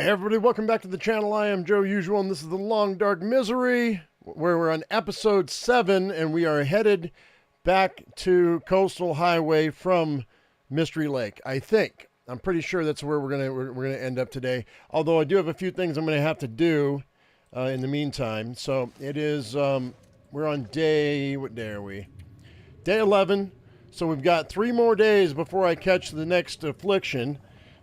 Hey everybody, welcome back to the channel. I am Joe Usual, and this is the Long Dark Misery, where we're on episode 7, and we are headed back to Coastal Highway from Mystery Lake. I think. I'm pretty sure that's where we're gonna end up today. Although I do have a few things I'm gonna have to do in the meantime. So it is. We're on what day are we? Day 11. So we've got 3 more days before I catch the next affliction.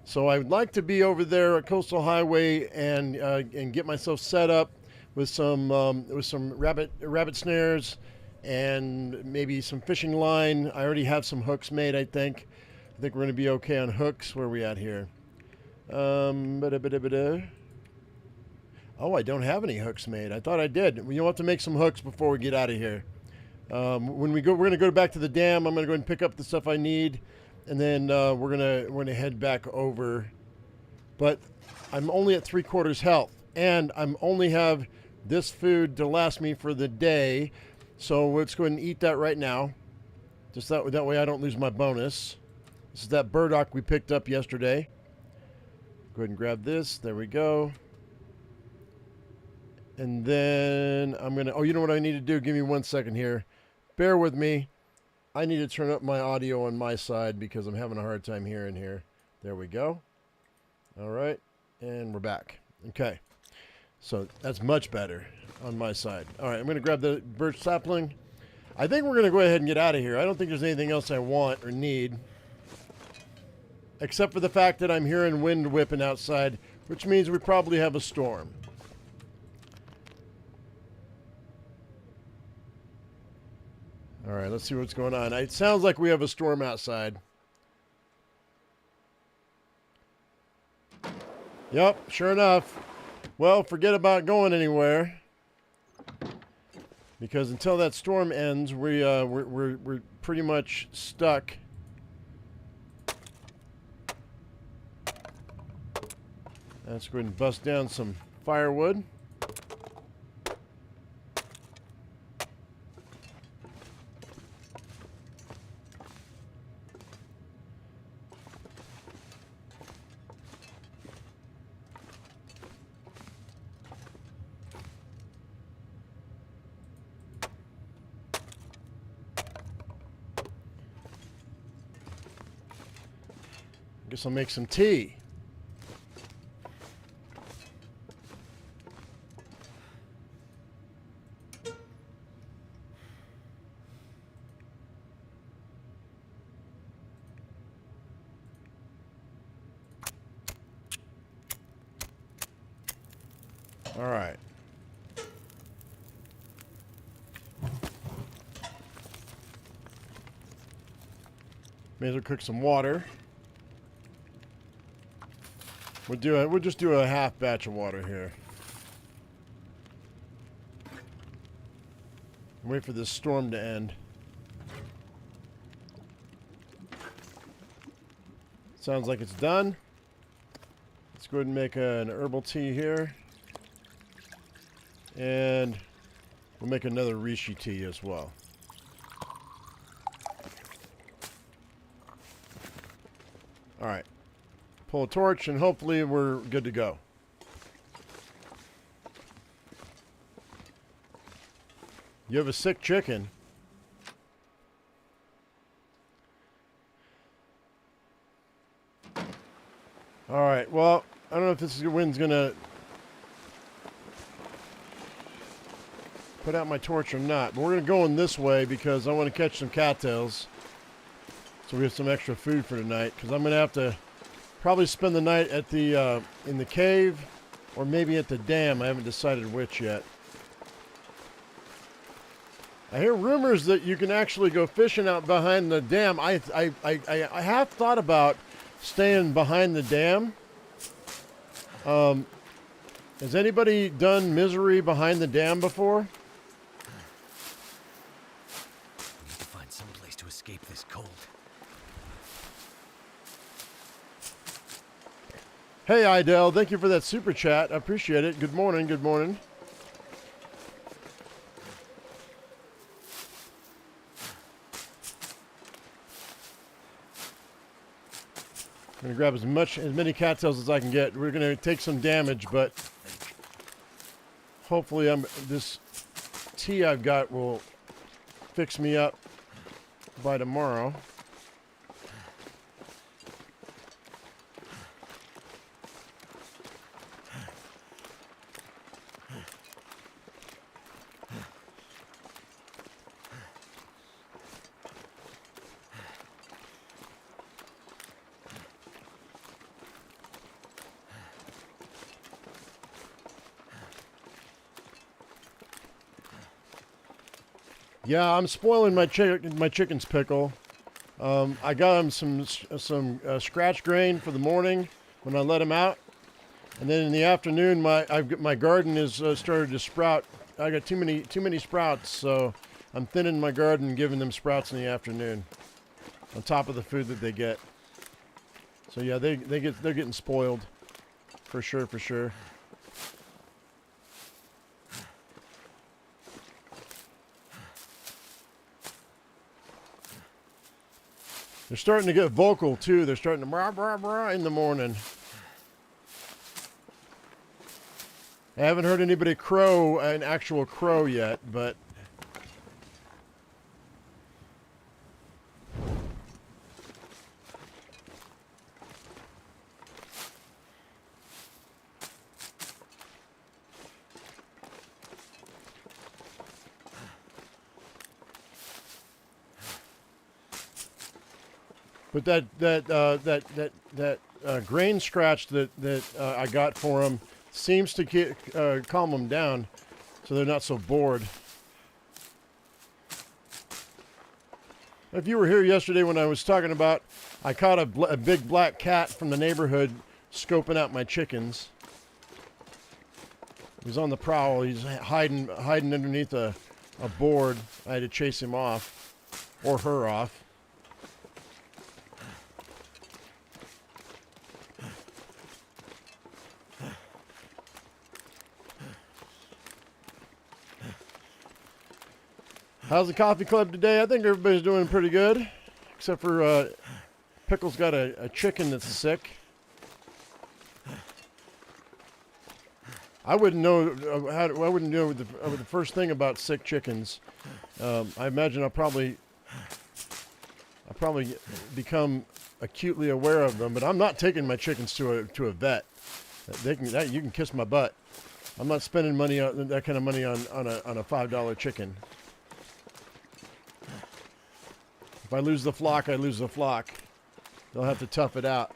So I would like to be over there at Coastal Highway and get myself set up with some rabbit snares and maybe some fishing line. I already have some hooks made. I think we're going to be okay on hooks. Where are we at here? Oh, I don't have any hooks made. I thought I did. You'll have to make some hooks before we get out of here. When we go, we're going to go back to the dam. I'm going to go ahead and pick up the stuff I need. And then we're gonna head back over, but I'm only at 3/4 health, and I'm only have this food to last me for the day. So let's go ahead and eat that right now, just that way I don't lose my bonus. This is that burdock we picked up yesterday. Go ahead and grab this. There we go. And then I'm gonna. Oh, you know what I need to do? Give me 1 second here. Bear with me. I need to turn up my audio on my side because I'm having a hard time hearing here. There we go. All right. And we're back. Okay. So that's much better on my side. All right. I'm going to grab the birch sapling. I think we're going to go ahead and get out of here. I don't think there's anything else I want or need, except for the fact that I'm hearing wind whipping outside, which means we probably have a storm. All right, let's see what's going on. It sounds like we have a storm outside. Yep, sure enough. Well, forget about going anywhere, because until that storm ends, we're pretty much stuck. Let's go ahead and bust down some firewood. Guess I'll make some tea. All right. May as well cook some water. We'll just do a half batch of water here. Wait for this storm to end. Sounds like it's done. Let's go ahead and make an herbal tea here. And we'll make another reishi tea as well. All right. Pull a torch, and hopefully we're good to go. You have a sick chicken. All right, well, I don't know if this wind's going to put out my torch or not, but we're going to go in this way because I want to catch some cattails so we have some extra food for tonight, because I'm going to have to probably spend the night at the in the cave, or maybe at the dam. I haven't decided which yet. I hear rumors that you can actually go fishing out behind the dam. I have thought about staying behind the dam. Has anybody done Misery behind the dam before? We need to find some place to escape this cold. Hey, Idell, thank you for that super chat. I appreciate it. Good morning, good morning. gonna grab as many cattails as I can get. We're gonna take some damage, but hopefully this tea I've got will fix me up by tomorrow. Yeah, I'm spoiling my chicken's pickle. I got them some scratch grain for the morning when I let them out, and then in the afternoon my garden is started to sprout. I got too many sprouts, so I'm thinning my garden and giving them sprouts in the afternoon, on top of the food that they get. So yeah, they're getting spoiled, for sure. They're starting to get vocal, too. They're starting to brah, brah, brah in the morning. I haven't heard anybody crow, an actual crow yet, but... But that grain scratch that I got for them seems to calm them down, so they're not so bored. If you were here yesterday when I was talking about, I caught a big black cat from the neighborhood scoping out my chickens. He's on the prowl. He's hiding underneath a board. I had to chase him off, or her off. How's the coffee club today? I think everybody's doing pretty good, except for Pickle's got a chicken that's sick. I wouldn't know the first thing about sick chickens. I imagine I'll probably become acutely aware of them, but I'm not taking my chickens to a vet. You can kiss my butt. I'm not spending money on that kind of money on a $5 chicken. If I lose the flock, I lose the flock. They'll have to tough it out.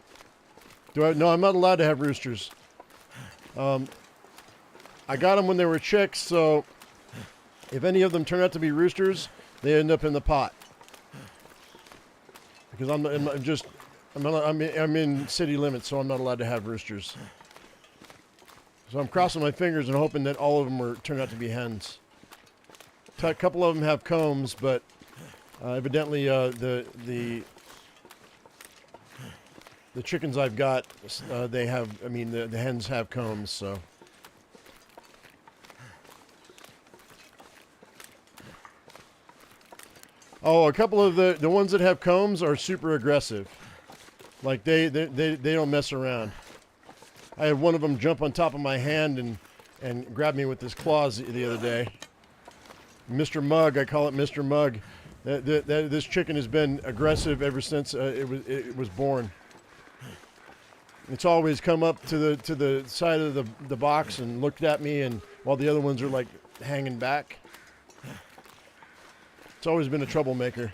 No, I'm not allowed to have roosters. I got them when they were chicks, so if any of them turn out to be roosters, they end up in the pot. Because I'm in city limits, so I'm not allowed to have roosters. So I'm crossing my fingers and hoping that all of them turn out to be hens. A couple of them have combs, but evidently the chickens I've got, the hens have combs, so. Oh, a couple of the ones that have combs are super aggressive. Like they don't mess around. I had one of them jump on top of my hand and grab me with his claws the other day. Mr. Mug, I call it Mr. Mug. This chicken has been aggressive ever since it was born. It's always come up to the side of the box and looked at me, and while the other ones are like hanging back. It's always been a troublemaker.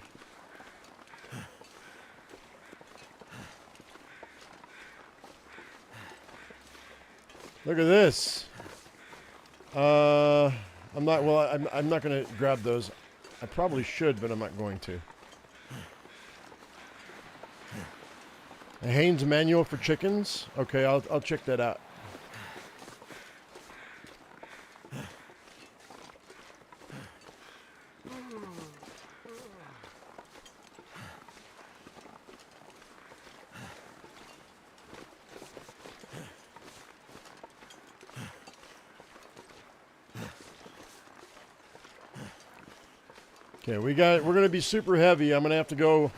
Look at this. I'm not going to grab those. I probably should, but I'm not going to. A Haynes manual for chickens? Okay, I'll check that out. Okay, we're going to be super heavy. I'm going to have to go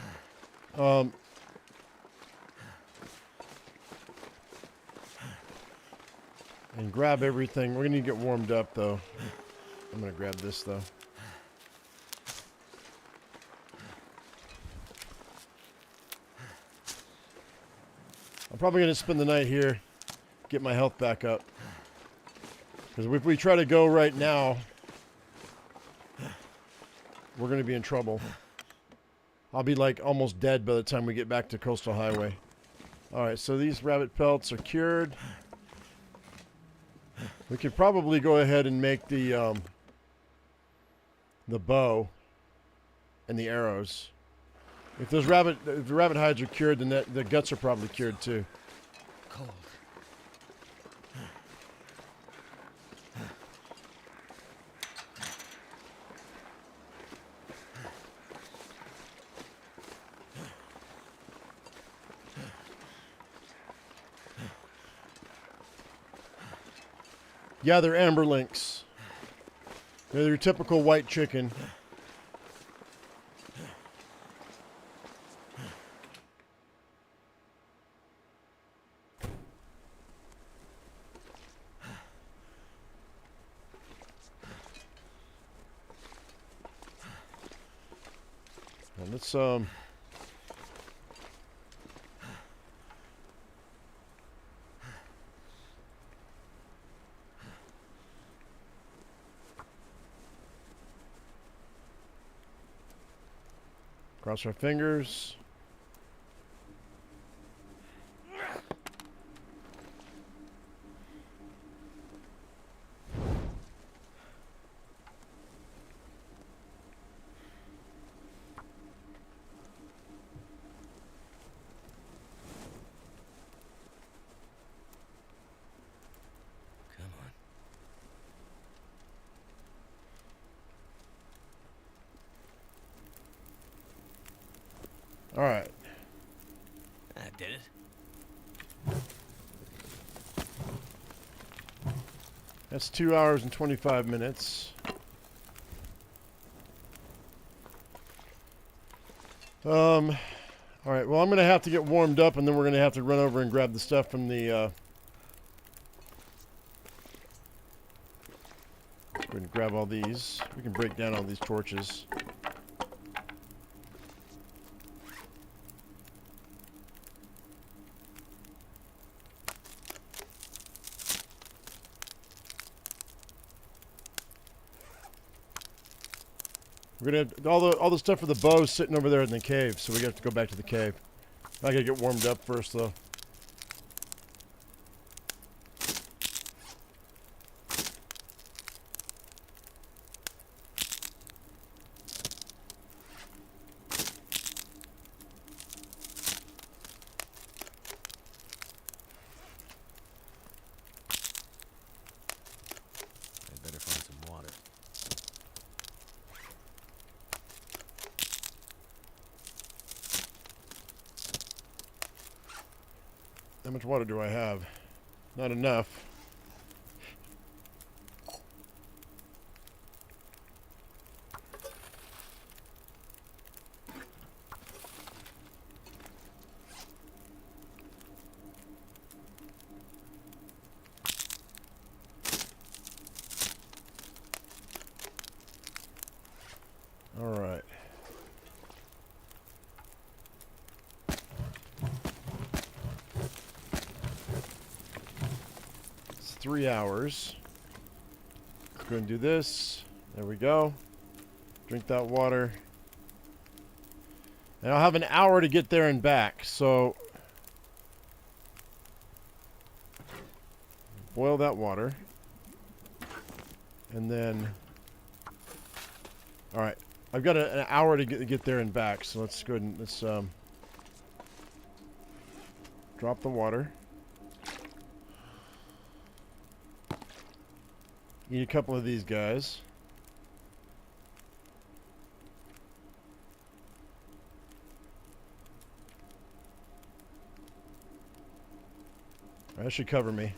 and grab everything. We're going to need to get warmed up, though. I'm going to grab this, though. I'm probably going to spend the night here, get my health back up. Because if we try to go right now, we're going to be in trouble. I'll be like almost dead by the time we get back to Coastal Highway. Alright, so these rabbit pelts are cured. We could probably go ahead and make the bow and the arrows. If the rabbit hides are cured, then the guts are probably cured too. Cold. Yeah, they're amber lynx. They're your typical white chicken. And let's cross our fingers. Come on. All right. That did it. That's 2 hours and 25 minutes. All right. Well, I'm going to have to get warmed up, and then we're going to have to run over and grab the stuff from the. Go ahead and grab all these. We can break down all these torches. We're gonna have all the stuff for the bow sitting over there in the cave, so we have to go back to the cave. I gotta get warmed up first, though. I'd better find some water. How much water do I have? Not enough. All right. It's 3 hours. Let's go and do this. There we go. Drink that water. And I'll have an hour to get there and back, so boil that water. And then, all right, I've got an hour to get there and back, so let's go ahead and let's drop the water. Eat a couple of these guys. That should cover me.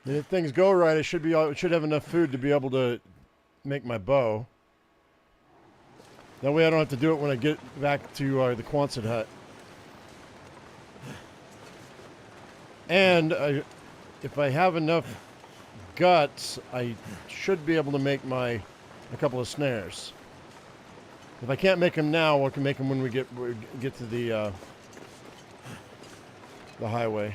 If things go right, I should have enough food to be able to make my bow. That way I don't have to do it when I get back to the Quonset hut. And if I have enough guts, I should be able to make a couple of snares. If I can't make them now, I can make them when we get to the highway.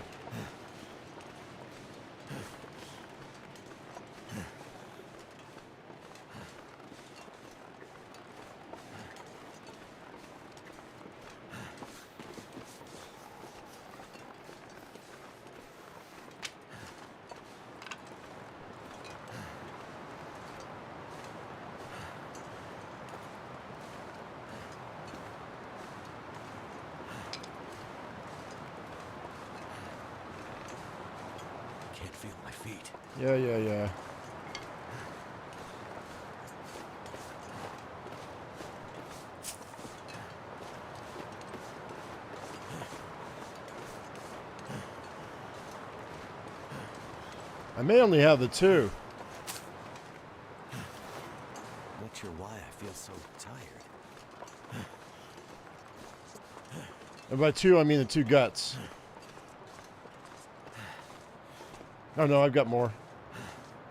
Can't feel my feet. Yeah. I may only have the two. Not sure why I feel so tired. And by two, I mean the two guts. Oh no, I've got more.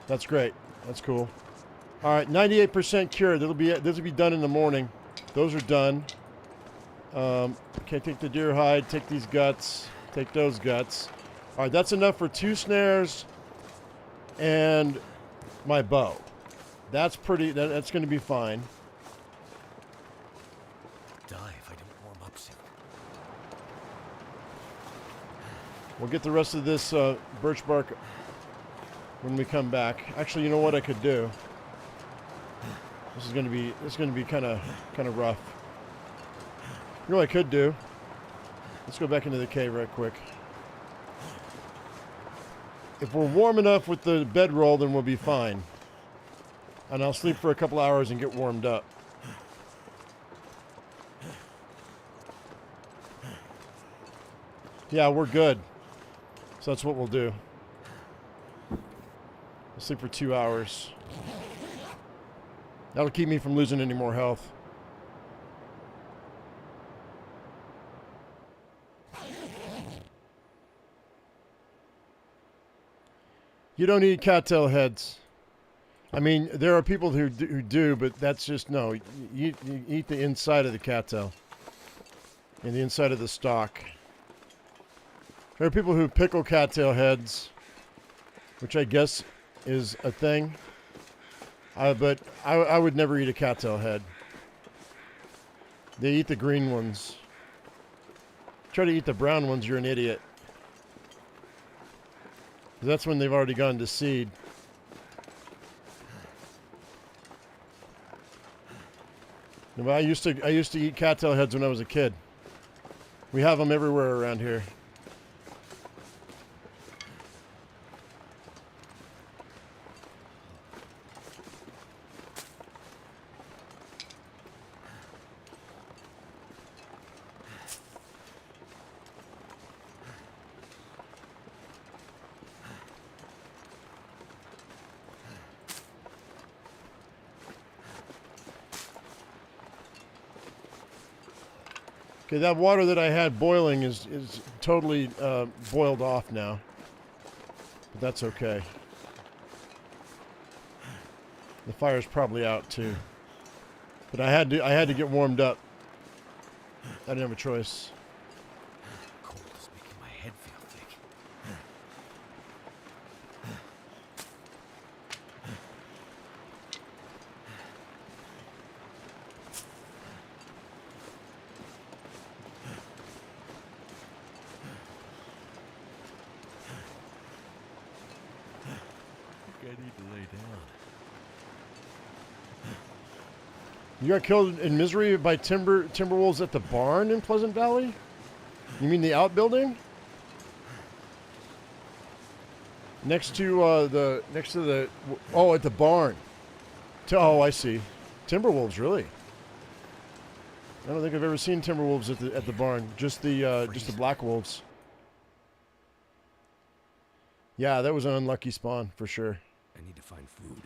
That's great. That's cool. All right, 98% cured. This will be done in the morning. Those are done. Okay, take the deer hide. Take these guts. Take those guts. All right, that's enough for 2 snares and my bow. That's pretty. That's going to be fine. Die if I don't warm up soon. We'll get the rest of this birch bark when we come back. Actually, you know what I could do? This is going to be kind of rough. You know what I could do? Let's go back into the cave right quick. If we're warm enough with the bedroll, then we'll be fine. And I'll sleep for a couple hours and get warmed up. Yeah, we're good. So that's what we'll do. We'll sleep for 2 hours. That'll keep me from losing any more health. You don't eat cattail heads. I mean, there are people who do, but that's just, no. You eat the inside of the cattail. And the inside of the stalk. There are people who pickle cattail heads, which I guess is a thing. But I would never eat a cattail head. They eat the green ones. Try to eat the brown ones, you're an idiot. That's when they've already gone to seed. Well, I used to eat cattail heads when I was a kid. We have them everywhere around here. Okay, that water that I had boiling is totally boiled off now. But that's okay. The fire's probably out too. But I had to get warmed up. I didn't have a choice. Cold is making my head feel thick. I need to lay down. You got killed in misery by timberwolves at the barn in Pleasant Valley? You mean the outbuilding? Next to the at the barn. Oh, I see. Timberwolves, really? I don't think I've ever seen timberwolves at the barn. Just the black wolves. Yeah, that was an unlucky spawn for sure. I need to find food.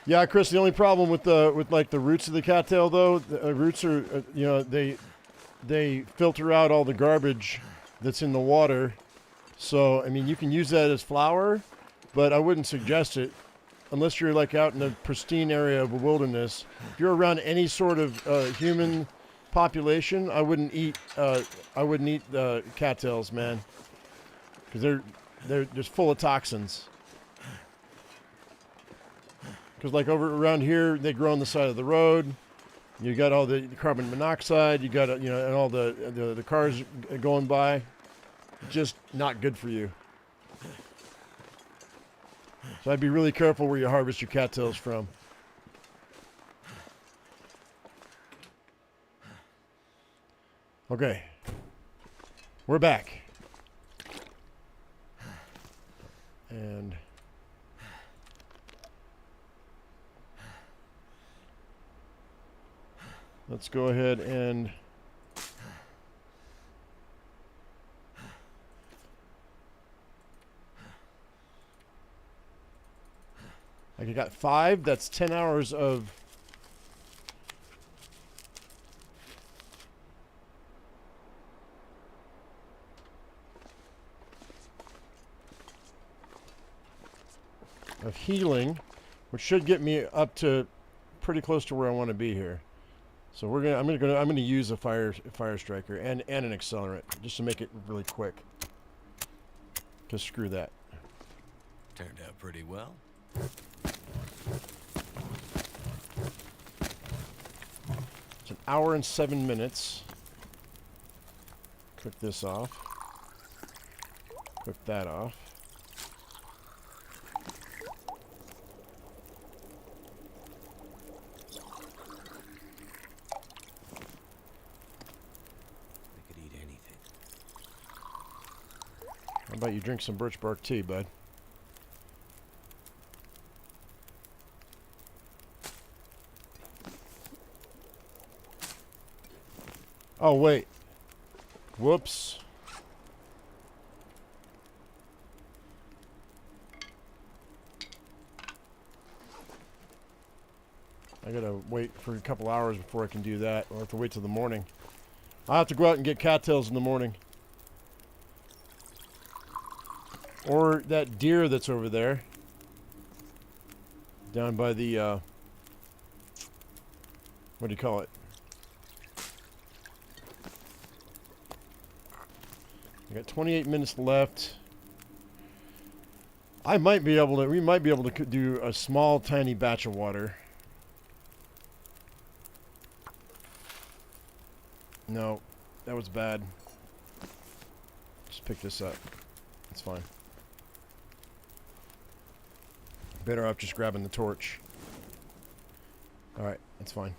Yeah, Chris. The only problem with like the roots of the cattail, though, the roots are they filter out all the garbage that's in the water. So I mean, you can use that as flour, but I wouldn't suggest it unless you're like out in a pristine area of a wilderness. If you're around any sort of human population, I wouldn't eat cattails, man, because they're just full of toxins. Because like over around here, they grow on the side of the road. You got all the carbon monoxide. You got and all the cars going by. Just not good for you. So I'd be really careful where you harvest your cattails from. Okay, we're back, and let's go ahead and I got 5. That's 10 hours of healing, which should get me up to pretty close to where I want to be here. So I'm gonna use a fire striker and an accelerant just to make it really quick. Because screw that. Turned out pretty well. It's an hour and 7 minutes. Cook this off. Cook that off. I could eat anything. How about you drink some birch bark tea, bud? Oh, wait. Whoops. I gotta wait for a couple hours before I can do that. I'll have to wait till the morning. I'll have to go out and get cattails in the morning. Or that deer that's over there. Down by the, what do you call it? I got 28 minutes left. We might be able to do a small, tiny batch of water. No, that was bad. Just pick this up. It's fine. Better off just grabbing the torch. Alright, that's fine.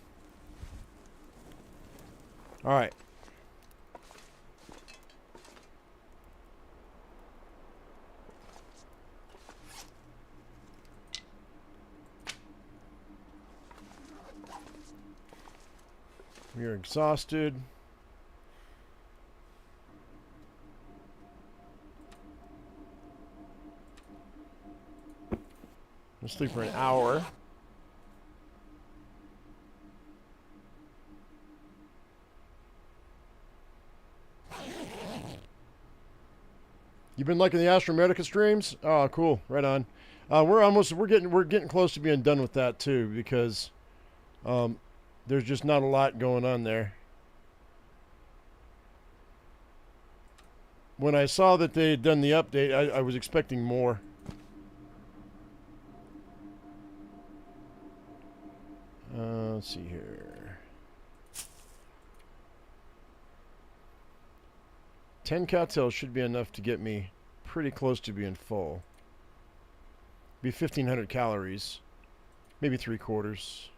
Alright. We are exhausted. We'll sleep for an hour. You've been liking the Astro America streams? Oh, cool. Right on. We're getting close to being done with that too, because there's just not a lot going on there. When I saw that they had done the update, I was expecting more. Let's see here. 10 cattails should be enough to get me pretty close to being full. Be 1,500 calories. Maybe 3/4.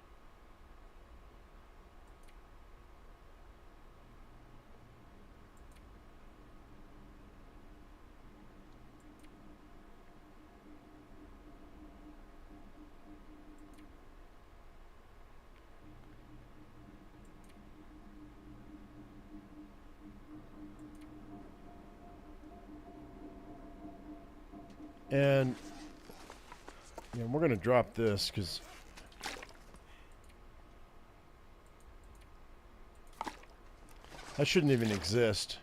And yeah, we're going to drop this because that shouldn't even exist.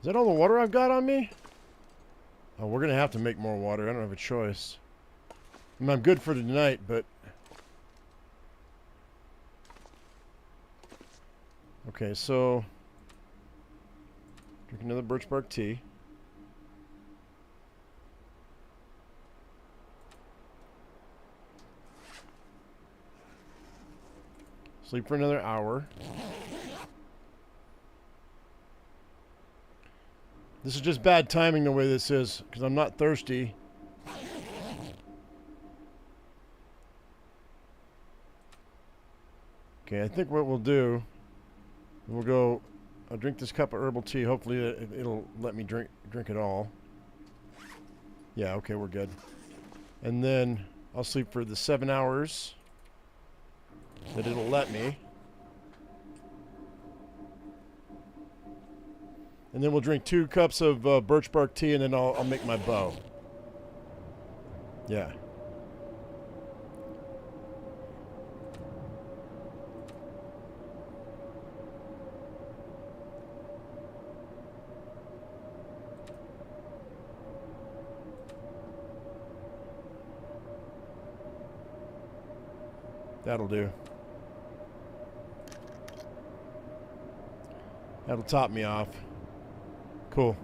Is that all the water I've got on me? Oh, we're going to have to make more water. I don't have a choice. I mean, I'm good for tonight, but... Okay, so... Drink another birch bark tea. Sleep for another hour. This is just bad timing the way this is, because I'm not thirsty. Okay, I think what we'll do, we'll go, I'll drink this cup of herbal tea. Hopefully it'll let me drink it all. Yeah, okay, we're good. And then I'll sleep for the 7 hours that it'll let me. And then we'll drink 2 cups of birch bark tea, and then I'll make my bow. Yeah. That'll do. That'll top me off. Cool.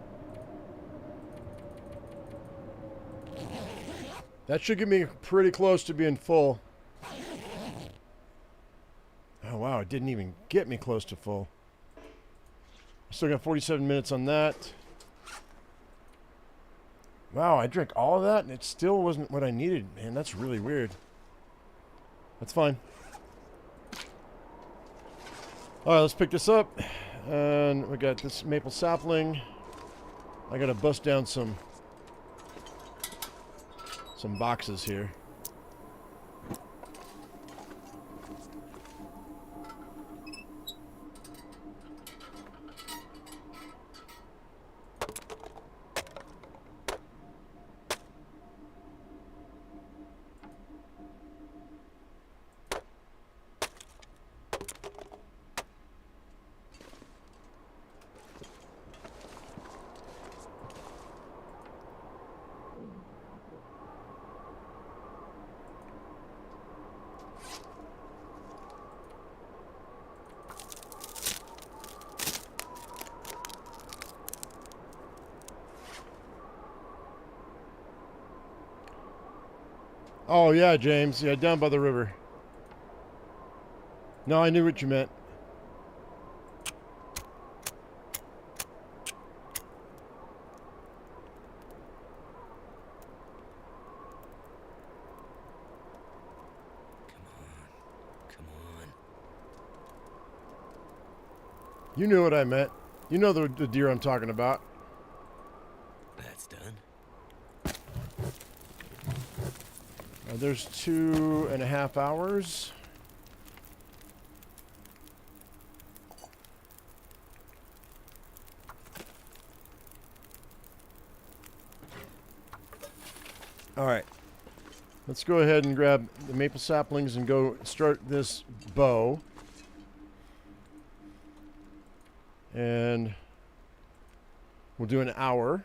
That should get me pretty close to being full. Oh, wow. It didn't even get me close to full. I still got 47 minutes on that. Wow, I drank all of that and it still wasn't what I needed. Man, that's really weird. That's fine. All right, let's pick this up. And we got this maple sapling. I gotta bust down some boxes here. Oh, yeah, James. Yeah, down by the river. No, I knew what you meant. Come on. You knew what I meant. You know the deer I'm talking about. That's done. There's 2.5 hours. All right. Let's go ahead and grab the maple saplings and go start this bow. And we'll do an hour.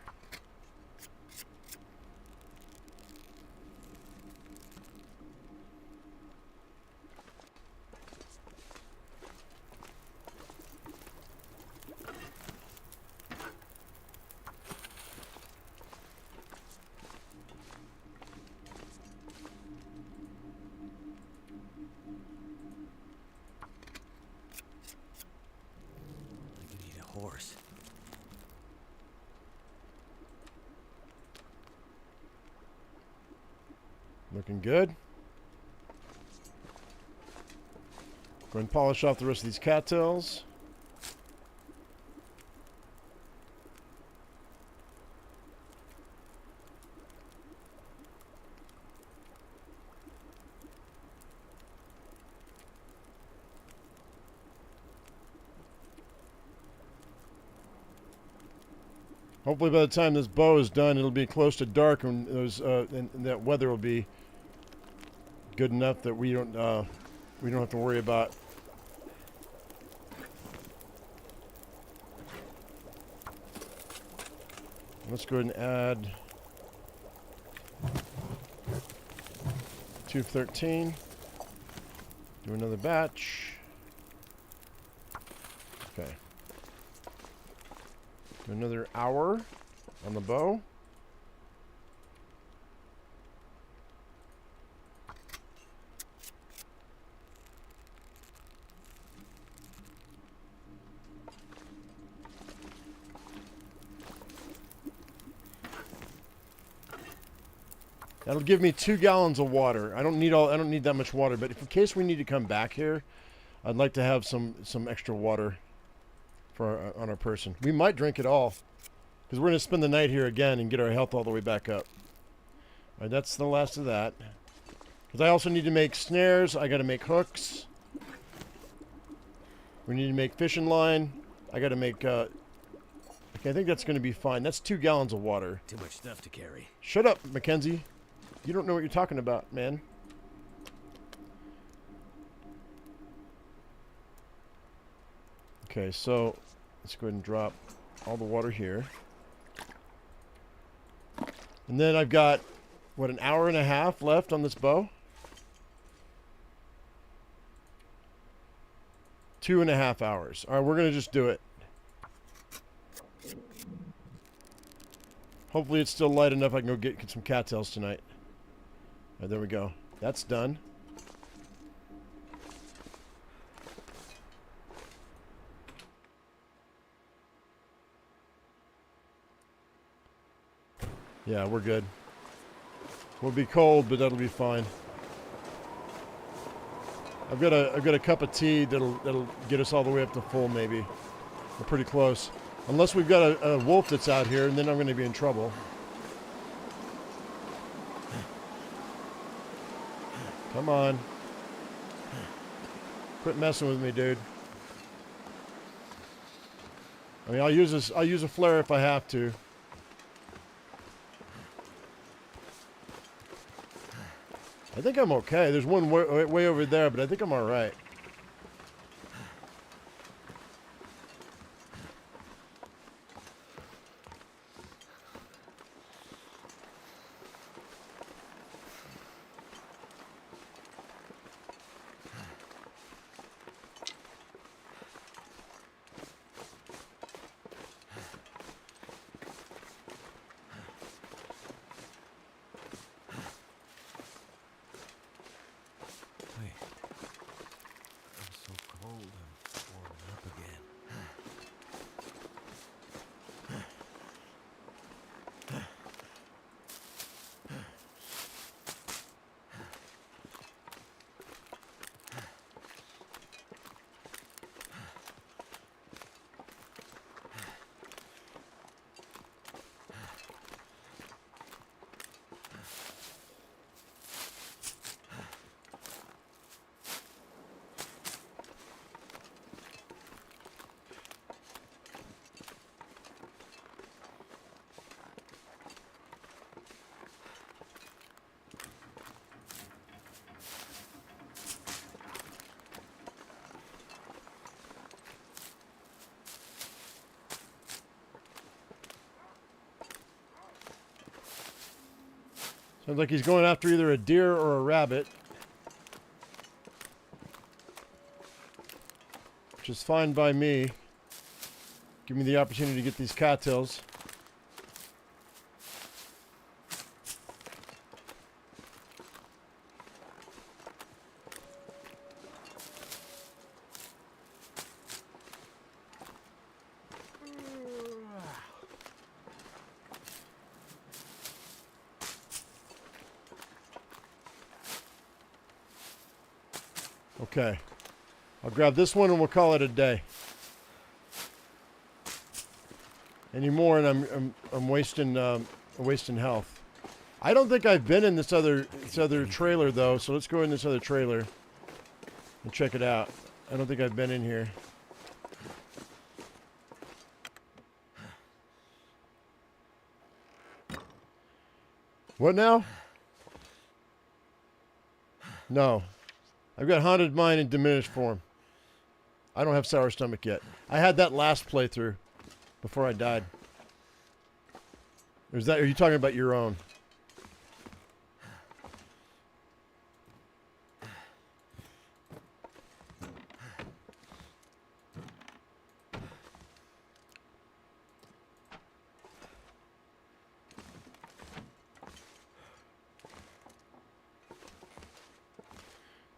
Horse. Looking good. Go ahead and polish off the rest of these cattails. Hopefully by the time this bow is done, it'll be close to dark, and and that weather will be good enough that we don't have to worry about. Let's go ahead and add 213. Do another batch. Okay. Do another hour on the bow. That'll give me 2 gallons of water. I don't need that much water, but if in case we need to come back here, I'd like to have some extra water for on our person. We might drink it all, because we're going to spend the night here again and get our health all the way back up. All right, that's the last of that. Because I also need to make snares. I got to make hooks. We need to make fishing line. I got to make. Okay, I think that's going to be fine. That's 2 gallons of water. Too much stuff to carry. Shut up, Mackenzie. You don't know what you're talking about, man. Okay, so let's go ahead and drop all the water here. And then I've got, what, an hour and a half left on this bow? 2.5 hours. All right, we're going to just do it. Hopefully it's still light enough I can go get some cattails tonight. All right, there we go. That's done. Yeah, we're good. We'll be cold, but that'll be fine. I've got a cup of tea that'll get us all the way up to full, maybe. We're pretty close. Unless we've got a wolf that's out here, and then I'm going to be in trouble. Come on. Quit messing with me, dude. I mean, I'll use a flare if I have to. I think I'm okay. There's one way over there, but I think I'm all right. Sounds like he's going after either a deer or a rabbit. Which is fine by me. Give me the opportunity to get these cattails. Okay, I'll grab this one and we'll call it a day. Any more and I'm wasting health. I don't think I've been in this other trailer though, so let's go in this other trailer and check it out. I don't think I've been in here. What now? No. I've got haunted mind in diminished form. I don't have sour stomach yet. I had that last playthrough before I died. Or is that, are you talking about your own?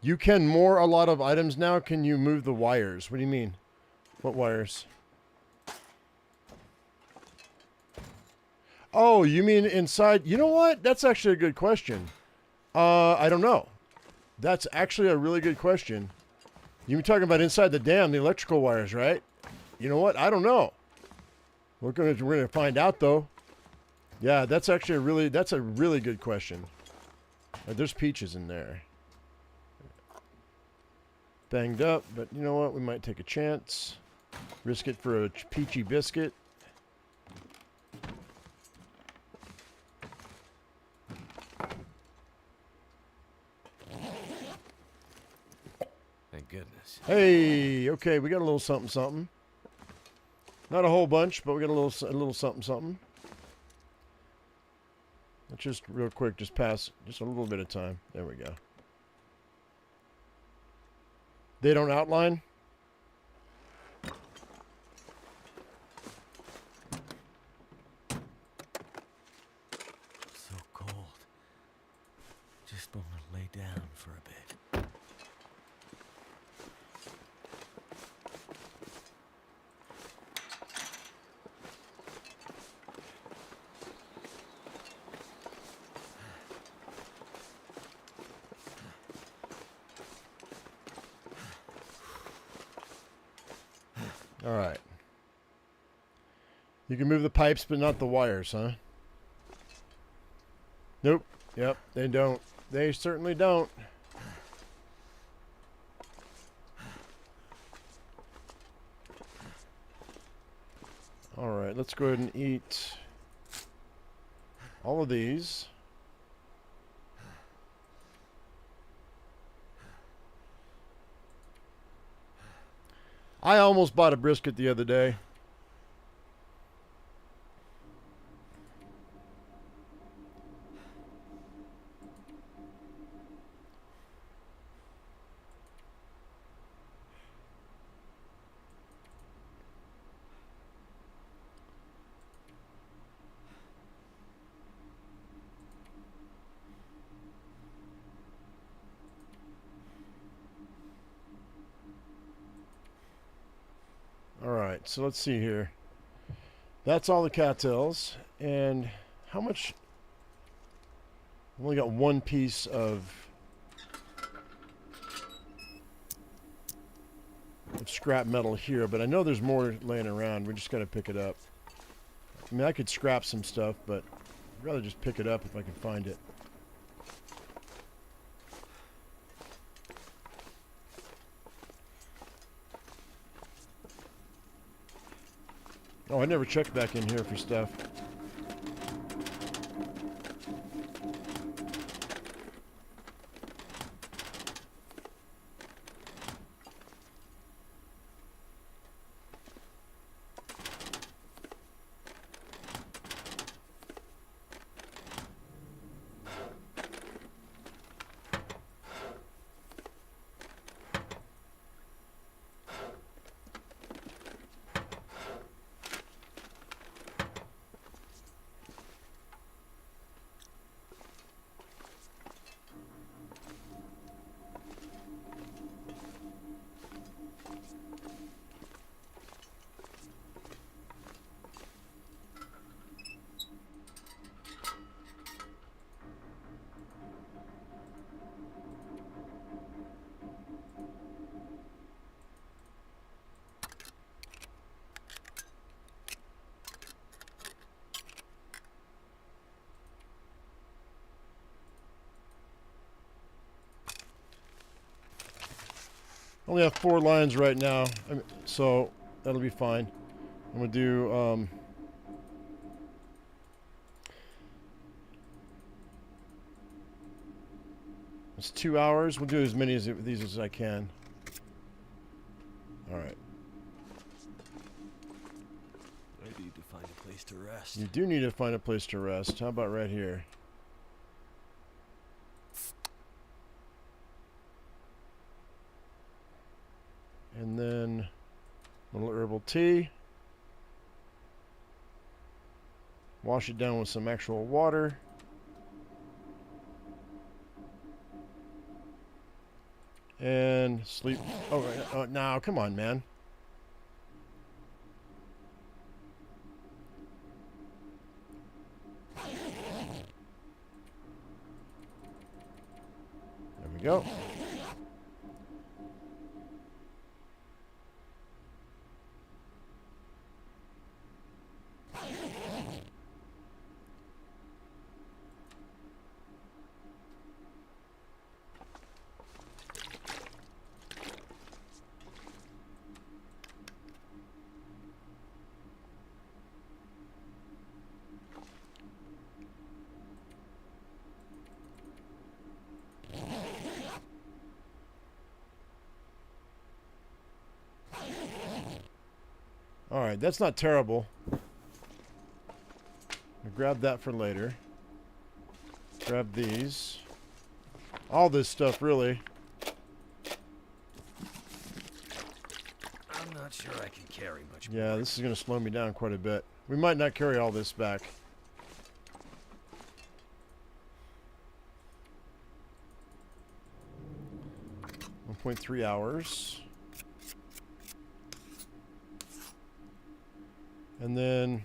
You can moor a lot of items now. Can you move the wires? What do you mean? What wires? Oh, you mean inside? You know what? That's actually a good question. I don't know. That's actually a really good question. You're talking about inside the dam, the electrical wires, right? You know what? I don't know. We're gonna find out though. Yeah, that's actually a really good question. There's peaches in there. Banged up, but you know what? We might take a chance. Risk it for a peachy biscuit. Thank goodness. Hey, okay, we got a little something something. Not a whole bunch, but we got a little something something. Let's just real quick just pass just a little bit of time. There we go. They don't outline? So cold. Just want to lay down for a bit. All right. You can move the pipes, but not the wires, huh? Nope. Yep, they don't. They certainly don't. All right, let's go ahead and eat all of these. I almost bought a brisket the other day. Alright, so let's see here. That's all the cattails. And how much? I've only got one piece of scrap metal here, but I know there's more laying around. We just got to pick it up. I mean, I could scrap some stuff, but I'd rather just pick it up if I can find it. Oh, I never checked back in here for stuff. Only have 4 lines right now, so that'll be fine. I'm gonna do It's 2 hours. We'll do as many of these as I can. All right. I need to find a place to rest. You do need to find a place to rest. How about right here? And then a little herbal tea. Wash it down with some actual water. And sleep. Oh, no, come on, man. There we go. Alright, that's not terrible. I'll grab that for later. Grab these. All this stuff, really. I'm not sure I can carry much more. Yeah, this is going to slow me down quite a bit. We might not carry all this back. 1.3 hours. And then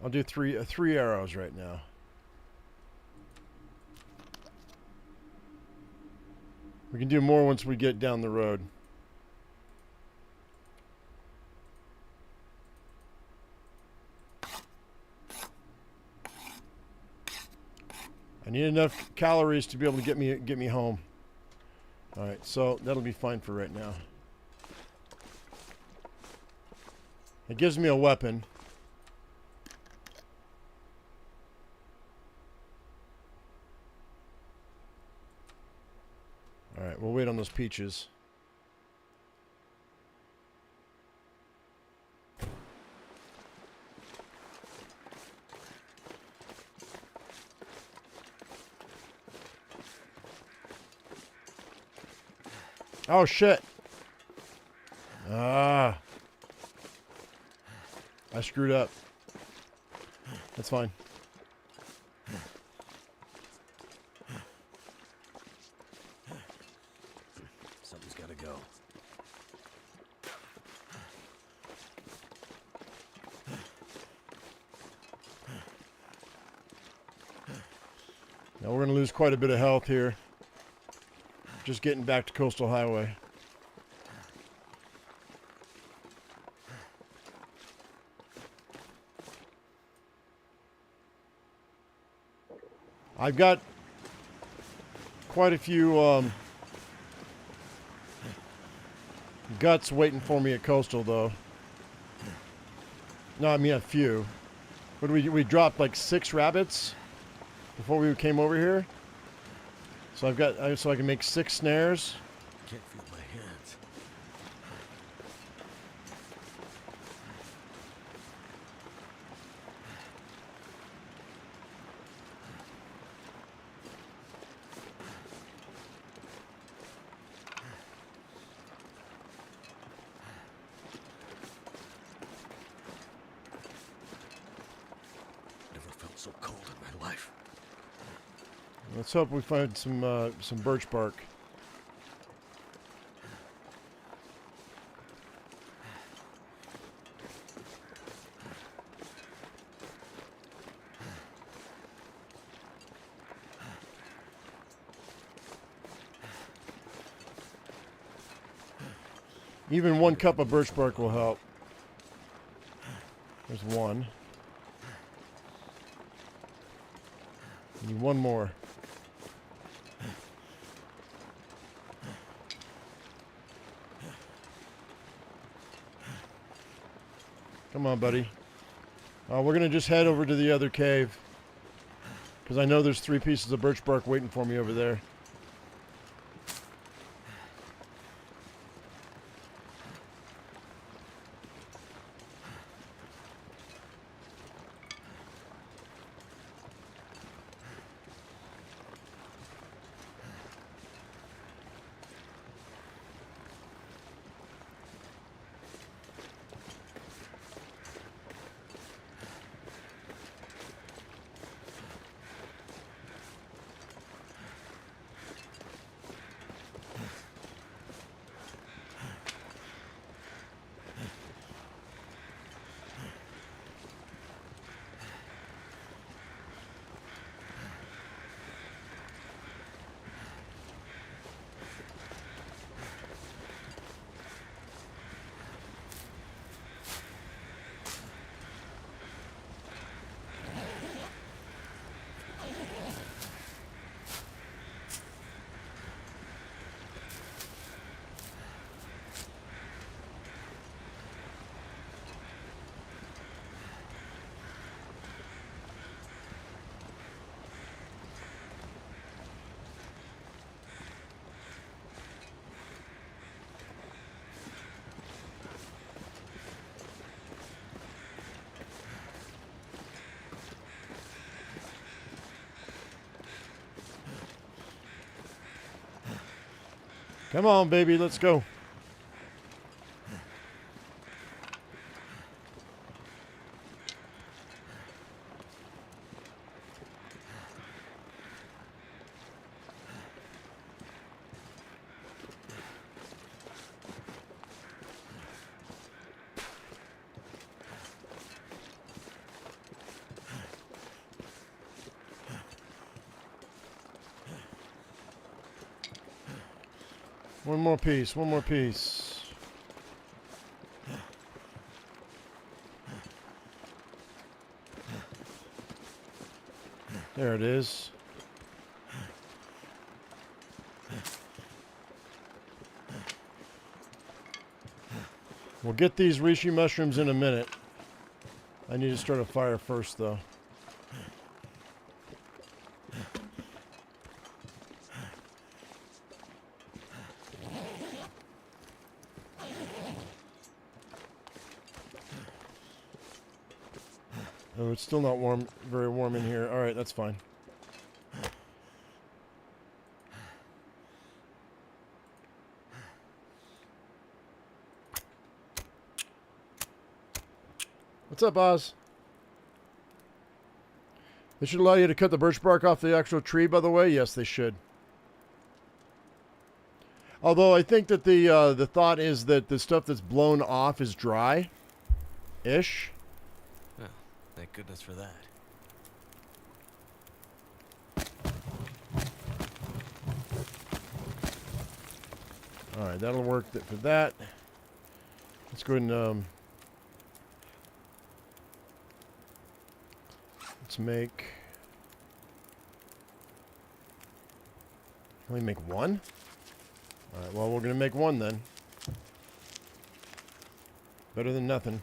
I'll do three arrows right now. We can do more once we get down the road. I need enough calories to be able to get me home. All right, so that'll be fine for right now. It gives me a weapon. All right, we'll wait on those peaches. Oh, shit. Ah. I screwed up. That's fine. Something's gotta go. Now we're going to lose quite a bit of health here. Just getting back to Coastal Highway. I've got quite a few guts waiting for me at Coastal, though. No, I mean a few. But we dropped like 6 rabbits before we came over here. So I've got so I can make 6 snares. Can't feel my hands. Never felt so cold in my life. Let's hope we find some birch bark. Even 1 cup of birch bark will help. There's 1. Need 1 more. Come on, buddy. We're going to just head over to the other cave. Because I know there's 3 pieces of birch bark waiting for me over there. Come on, baby, let's go. One more piece, one more piece. There it is. We'll get these reishi mushrooms in a minute. I need to start a fire first, though. Oh, it's still not warm, very warm in here. All right, that's fine. What's up, Oz? They should allow you to cut the birch bark off the actual tree, by the way. Yes, they should. Although I think that the thought is that the stuff that's blown off is dry-ish. Well, thank goodness for that. All right, that'll work for that. Let's go ahead and let's make. Can we make one? All right. Well, we're gonna make one then. Better than nothing.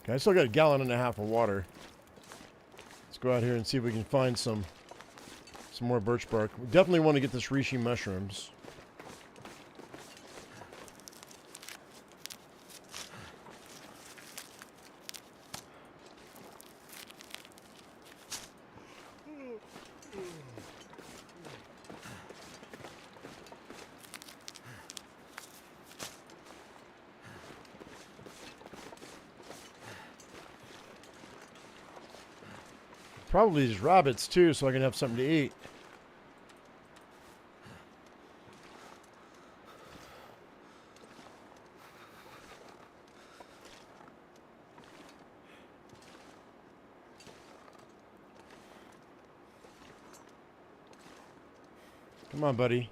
Okay, I still got 1.5 gallons of water. Let's go out here and see if we can find some more birch bark. We definitely want to get this reishi mushrooms. Probably these rabbits too, so I can have something to eat. Come on, buddy.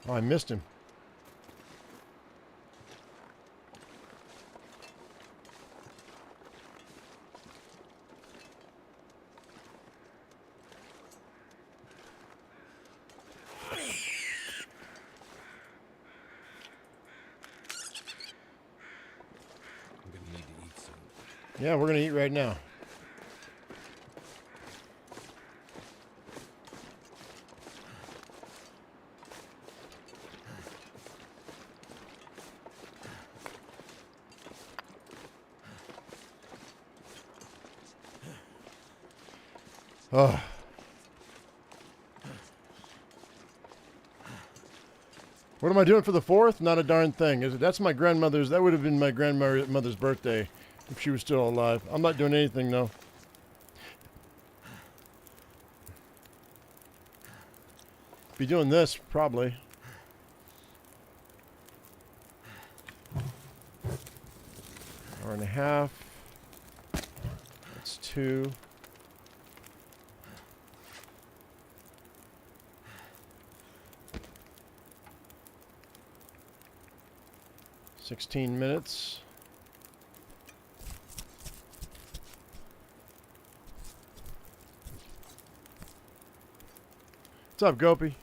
Oh, I missed him. I'm gonna need to eat soon. Yeah, we're gonna eat right now. Oh. What am I doing for the 4th? Not a darn thing. That's my grandmother's. That would have been my grandmother's birthday if she was still alive. I'm not doing anything, though. Be doing this, probably. Hour and a half. That's 2. $16 minutes. What's up, Gopi?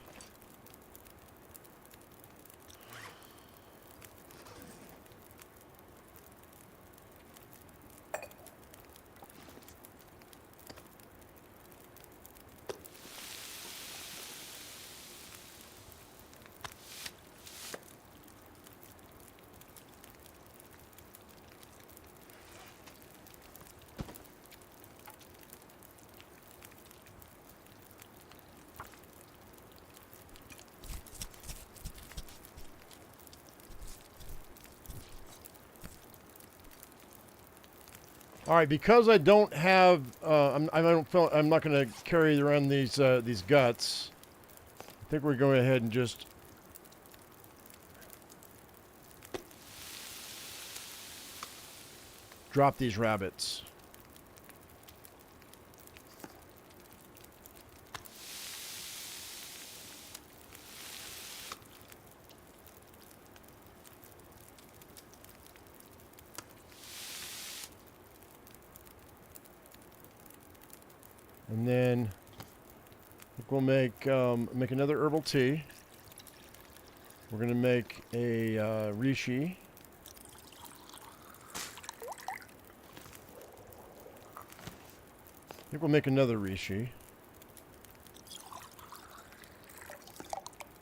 All right, because I don't have, I don't feel, I'm not going to carry around these guts. I think we're going ahead and just drop these rabbits. And then I think we'll make another herbal tea. We're gonna make a reishi. I think we'll make another reishi.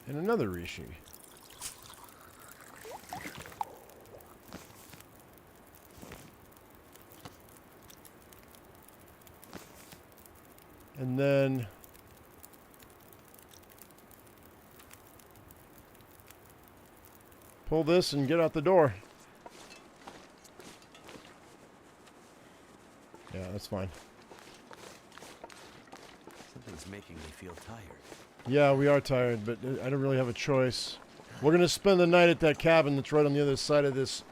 And another reishi. And then pull this and get out the door. Yeah, that's fine. Something's making me feel tired. Yeah, we are tired, but I don't really have a choice. We're going to spend the night at that cabin that's right on the other side of this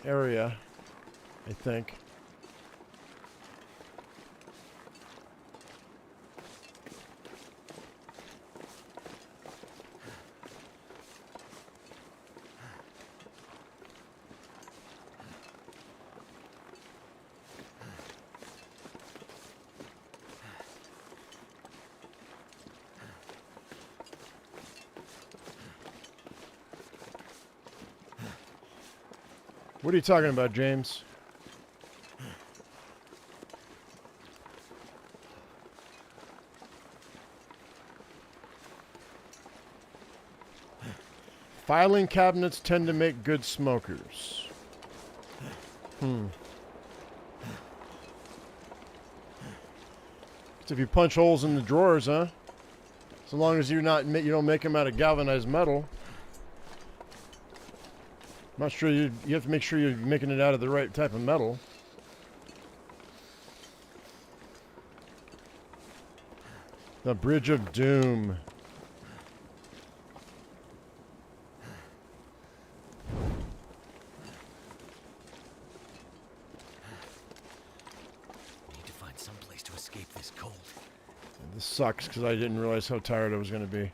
area, I think. What are you talking about, James? Filing cabinets tend to make good smokers. So if you punch holes in the drawers, huh? So long as you don't make them out of galvanized metal. I'm not sure you have to make sure you're making it out of the right type of metal. The Bridge of Doom. Need to find some place to escape this cold. This sucks because I didn't realize how tired I was going to be.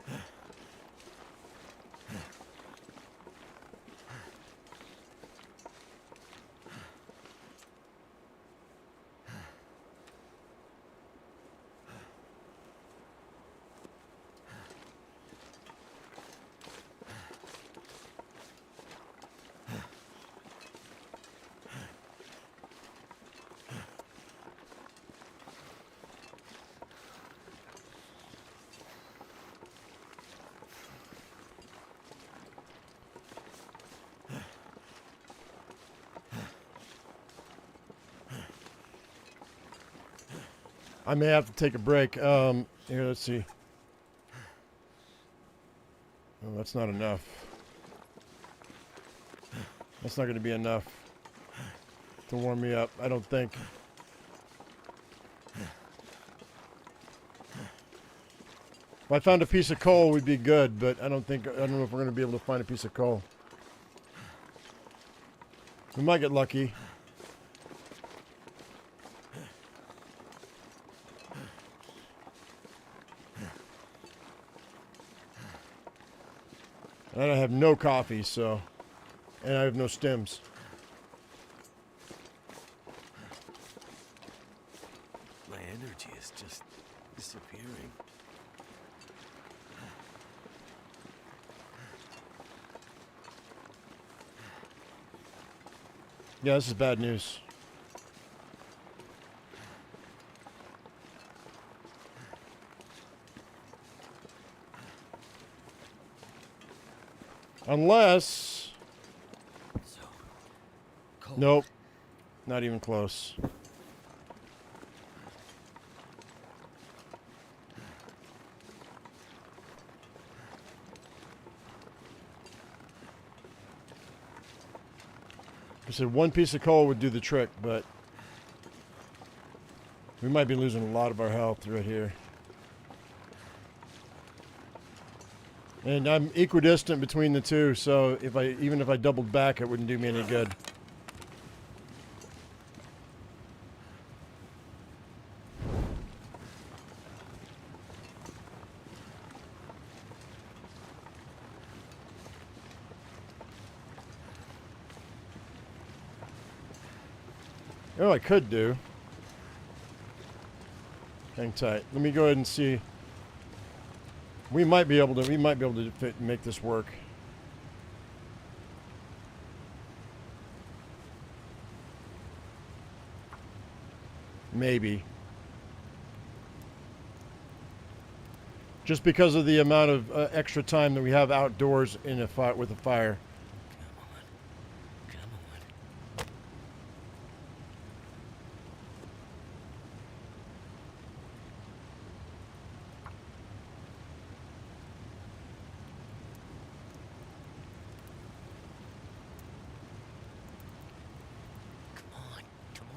I may have to take a break. Here, let's see. Oh, that's not enough. That's not going to be enough to warm me up, I don't think. If I found a piece of coal, we'd be good, but I don't know if we're going to be able to find a piece of coal. We might get lucky. And I have no coffee, so... And I have no stems. My energy is just disappearing. Yeah, this is bad news. Unless... So cold. Nope. Not even close. I said one piece of coal would do the trick, but we might be losing a lot of our health right here. And I'm equidistant between the two, so even if I doubled back, it wouldn't do me any good. Oh, I could do. Hang tight. Let me go ahead and see. We might be able to make this work. Maybe. Just because of the amount of extra time that we have outdoors in a fight with a fire. Come on. Come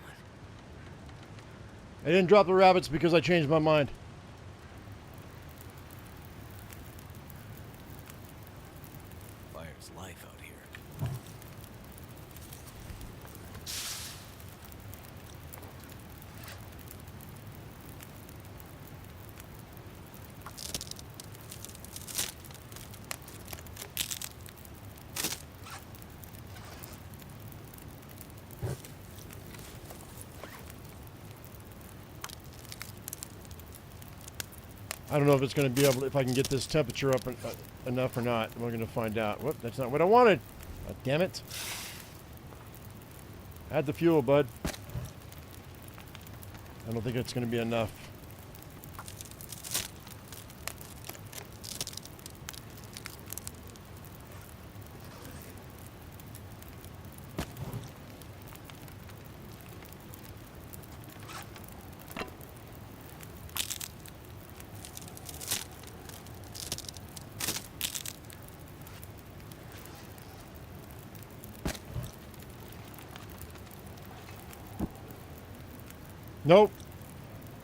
on. I didn't drop the rabbits because I changed my mind. Fire's life out here. I don't know if it's going to be able to, if I can get this temperature up enough or not. We're going to find out. Whoop, that's not what I wanted. God damn it. Add the fuel, bud. I don't think it's going to be enough. Nope.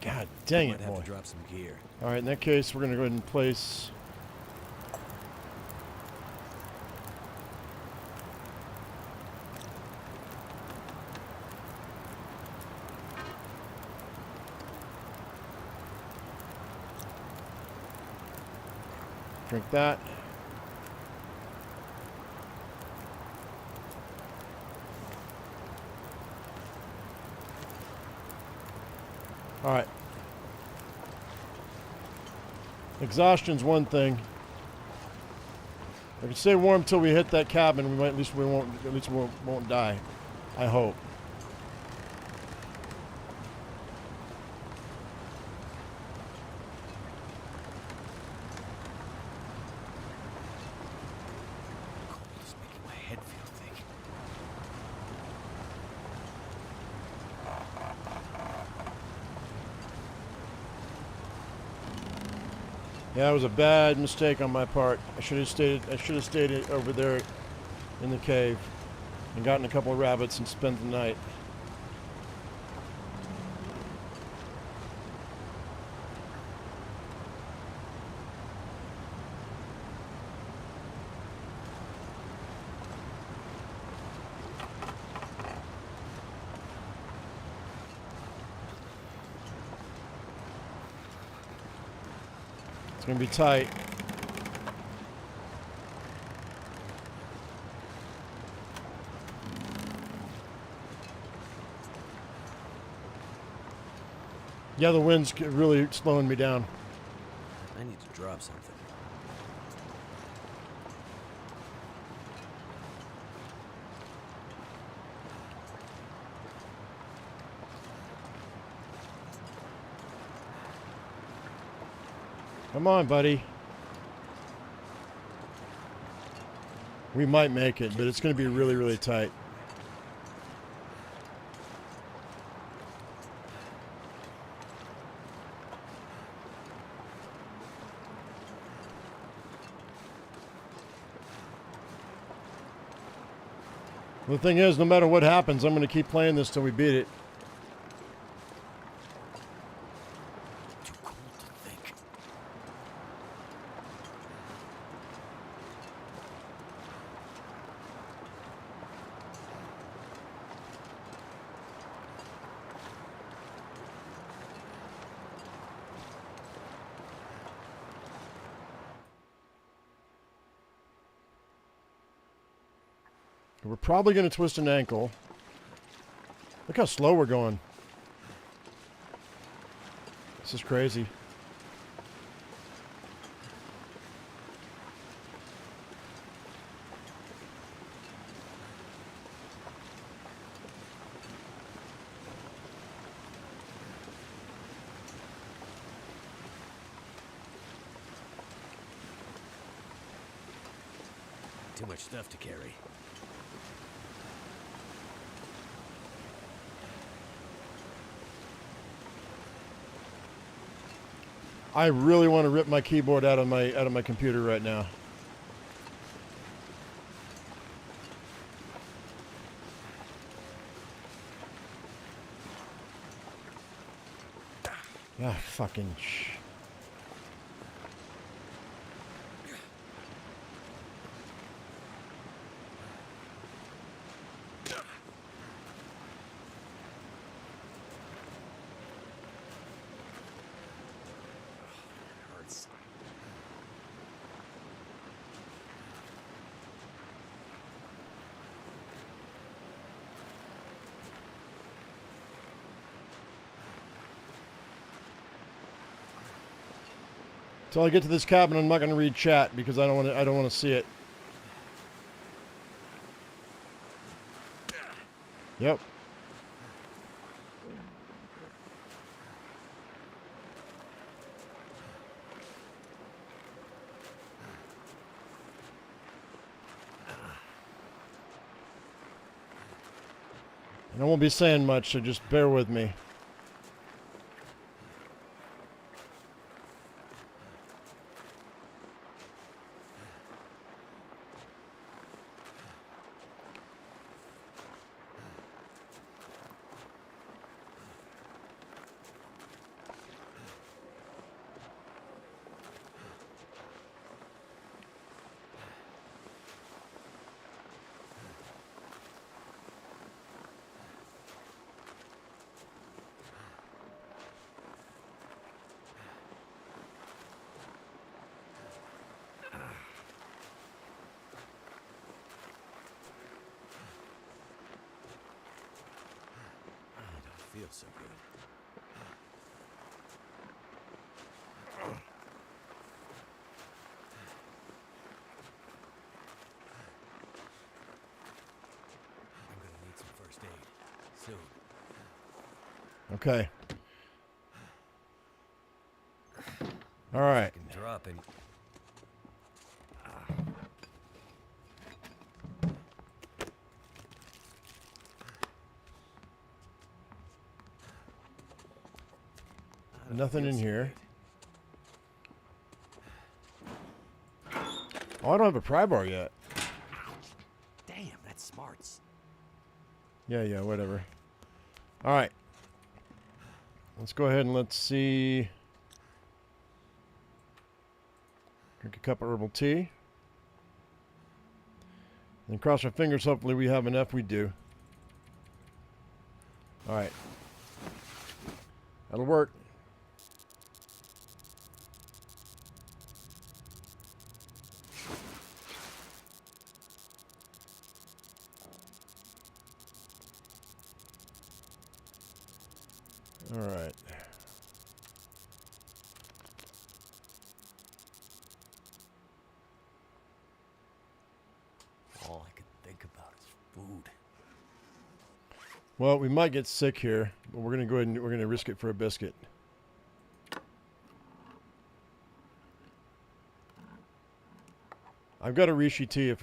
God dang it, Might have boy. to drop some gear. All right, in that case, we're going to go ahead and place... Drink that. All right. Exhaustion's one thing. If we stay warm till we hit that cabin, we might at least we won't die. I hope. head feel thick. Yeah, it was a bad mistake on my part. I should have stayed over there in the cave and gotten a couple of rabbits and spent the night. It's gonna be tight. Yeah, the wind's really slowing me down. I need to drop something. Come on, buddy. We might make it, but it's going to be really, really tight. The thing is, no matter what happens, I'm going to keep playing this till we beat it. Too cold to think. We're probably going to twist an ankle. Look how slow we're going. This is crazy. Too much stuff to carry. I really want to rip my keyboard out of my computer right now. Ah, fucking shh. Hurts. Till I get to this cabin, I'm not going to read chat because I don't want to see it. Yep. And I won't be saying much, so just bear with me. Feels so good. I'm gonna need some first aid soon. Okay. All right. I can drop any. Nothing in feels here. good. Oh, I don't have a pry bar yet. Damn, that's smarts. Yeah, whatever. All right. Let's go ahead and let's see. Drink a cup of herbal tea. And cross our fingers, hopefully we have enough. We do. All right. That'll work. All right. All I can think about is food. Well, we might get sick here, but we're gonna go ahead and we're gonna risk it for a biscuit. I've got a reishi tea if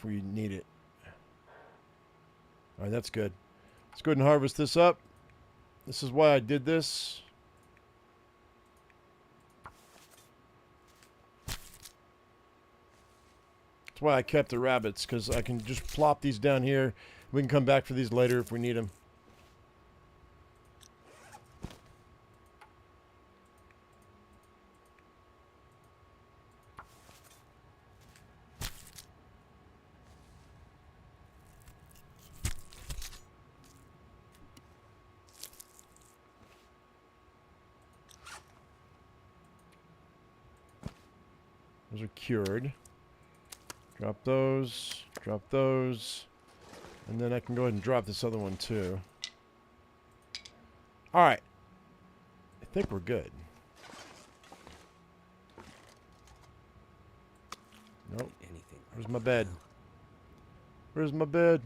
we need it. All right, that's good. Let's go ahead and harvest this up. This is why I did this. That's why I kept the rabbits, because I can just plop these down here. We can come back for these later if we need them. Those are cured. Drop those. Drop those. And then I can go ahead and drop this other one too. Alright. I think we're good. Nope. Anything. Where's my bed? Where's my bed?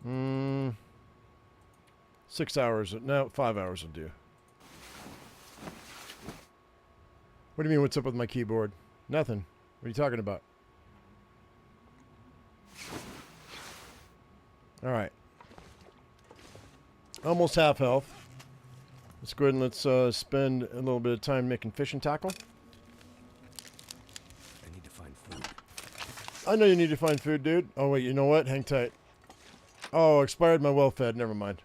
Hmm. 6 hours. No, 5 hours will do. What do you mean, what's up with my keyboard? Nothing. What are you talking about? Alright. Almost half health. Let's go ahead and let's spend a little bit of time making fishing tackle. I need to find food. I know you need to find food, dude. Oh, wait, you know what? Hang tight. Oh, expired my well-fed. Never mind.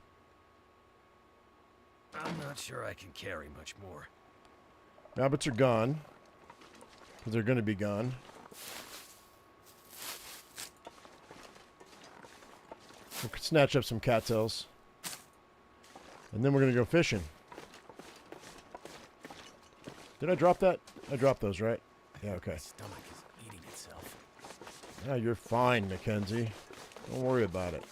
I'm not sure I can carry much more. Rabbits are gone. Because they're going to be gone. We'll snatch up some cattails. And then we're going to go fishing. Did I drop that? I dropped those, right? Yeah, okay. My stomach is eating itself. Yeah, you're fine, Mackenzie. Don't worry about it.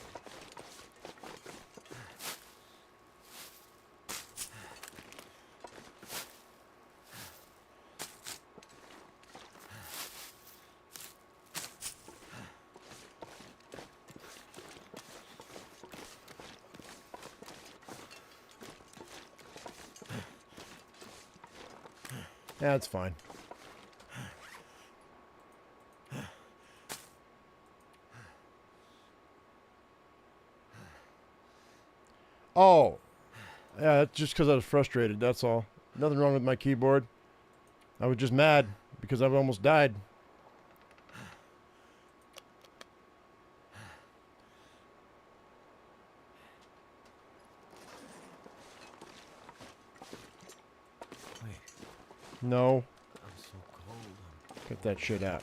Yeah, it's fine. Oh. Yeah, that's just because I was frustrated, that's all. Nothing wrong with my keyboard. I was just mad because I've almost died. Wait, No. I'm so cold. Get that shit out.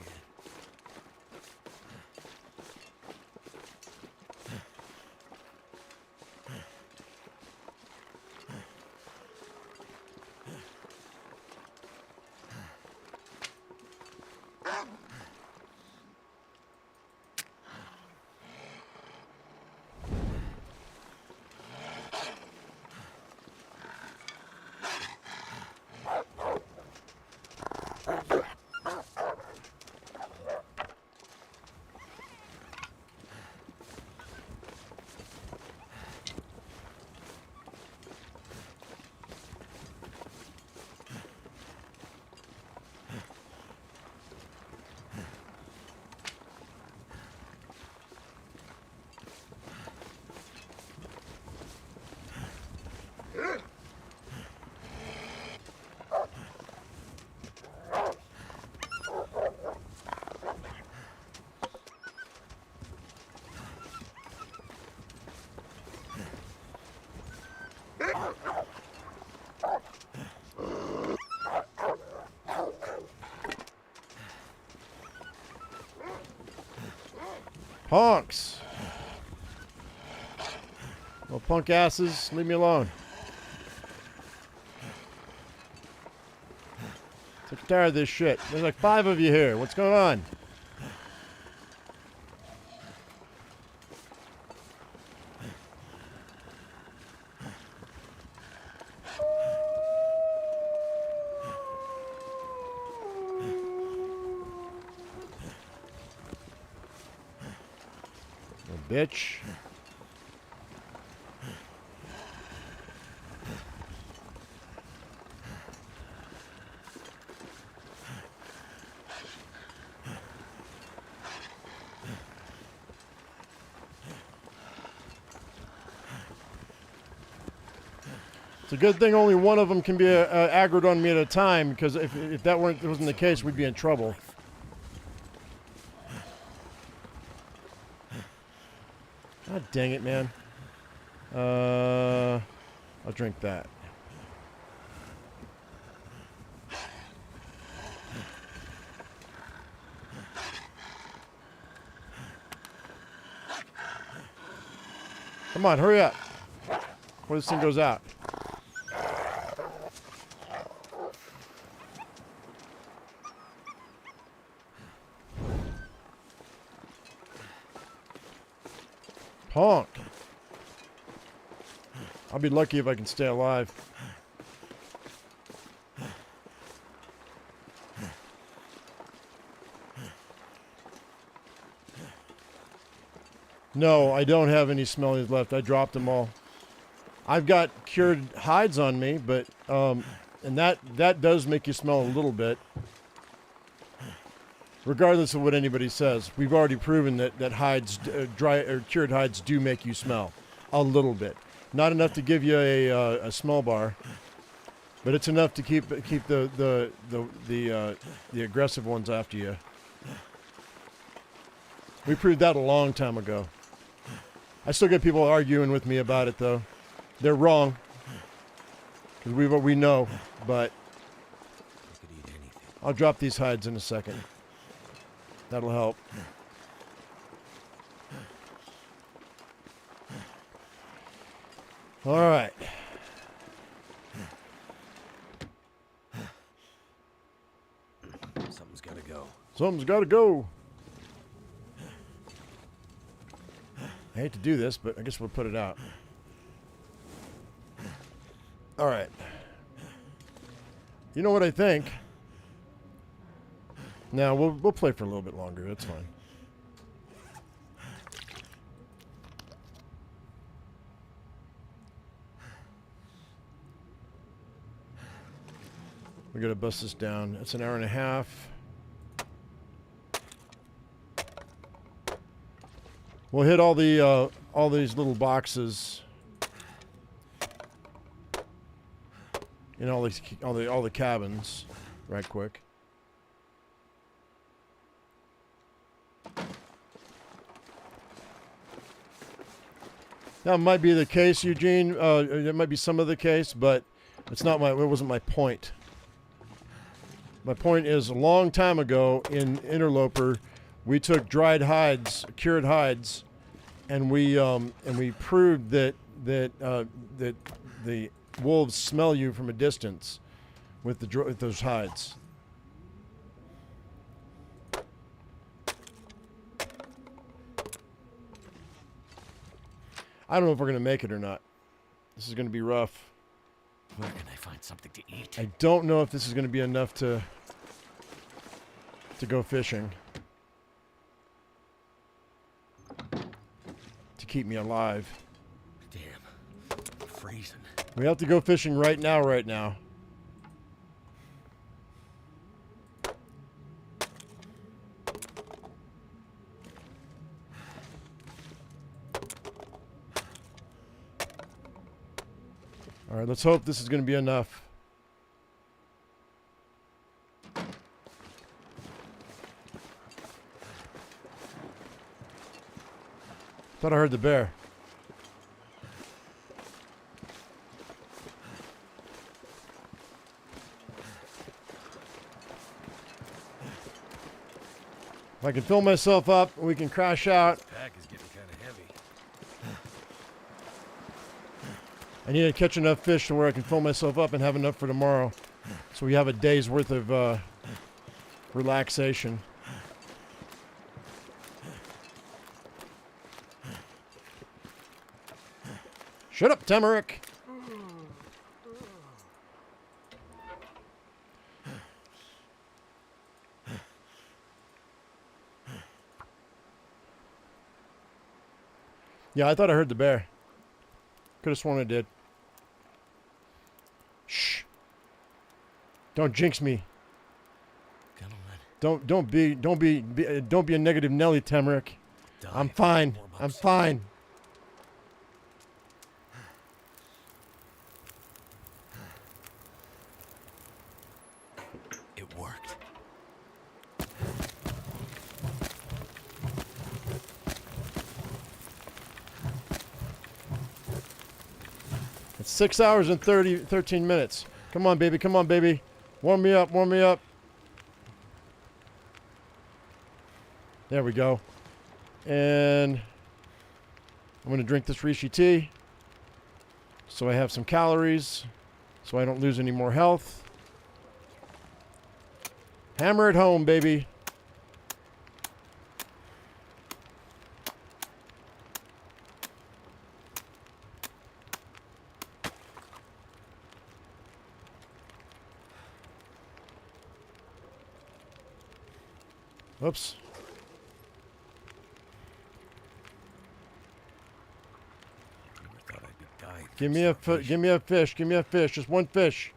Punks. Well, punk asses, leave me alone. Sick and tired of this shit. There's like 5 of you here. What's going on? Bitch. It's a good thing only one of them can be aggroed on me at a time, because if that wasn't the case, we'd be in trouble. God dang it, man. I'll drink that. Come on, hurry up before this thing goes out. Honk. I'll be lucky if I can stay alive. No, I don't have any smellies left. I dropped them all. I've got cured hides on me, but and that does make you smell a little bit. Regardless of what anybody says, we've already proven that hides, dry or cured hides, do make you smell a little bit. Not enough to give you a smell bar, but it's enough to keep the aggressive ones after you. We proved that a long time ago. I still get people arguing with me about it, though. They're wrong, because we know. But I'll drop these hides in a second. That'll help. All right. Something's got to go. Something's got to go. I hate to do this, but I guess we'll put it out. All right. You know what I think? Now, we'll play for a little bit longer. That's fine. We're going to bust this down. It's an hour and a half. We'll hit all these little boxes in all the cabins right quick. That might be the case, Eugene. It might be some of the case, but it wasn't my point. My point is, a long time ago in Interloper, we took dried hides, cured hides, and we proved that the wolves smell you from a distance with those hides. I don't know if we're going to make it or not. This is going to be rough. Where can I find something to eat? I don't know if this is going to be enough to go fishing. To keep me alive. Damn. I'm freezing. We have to go fishing right now. All right, let's hope this is going to be enough. Thought I heard the bear. If I can fill myself up, we can crash out. Pack I need to catch enough fish to where I can fill myself up and have enough for tomorrow. So we have a day's worth of relaxation. Shut up, Tamarick. Yeah, I thought I heard the bear. Could have sworn I did. Shh. Don't jinx me. Gonna Don't be a negative Nelly, Tamarick. die I'm for fine. 4 I'm bucks. fine. It worked. It's 6 hours and 13 minutes. Come on, baby. Come on, baby. Warm me up. Warm me up. There we go. And I'm going to drink this Rishi tea so I have some calories so I don't lose any more health. Hammer it home, baby. Oops. Never thought I'd be dying. Give from me a starvation. give me a fish. Give me a fish. Just one fish.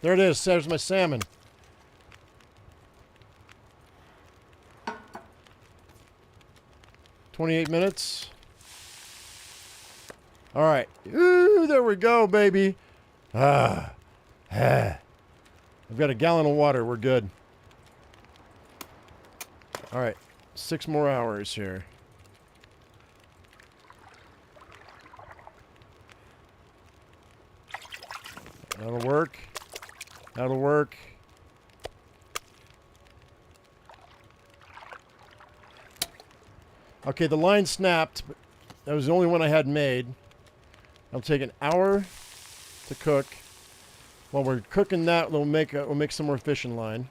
There it is. There's my salmon. "28 minutes. All right. Ooh, there we go, baby. I've got a gallon of water. We're good. All right. 6 more hours here. That'll work. That'll work. Okay, the line snapped, but that was the only one I had made. It'll take an hour to cook. While we're cooking that, we'll make some more fishing line.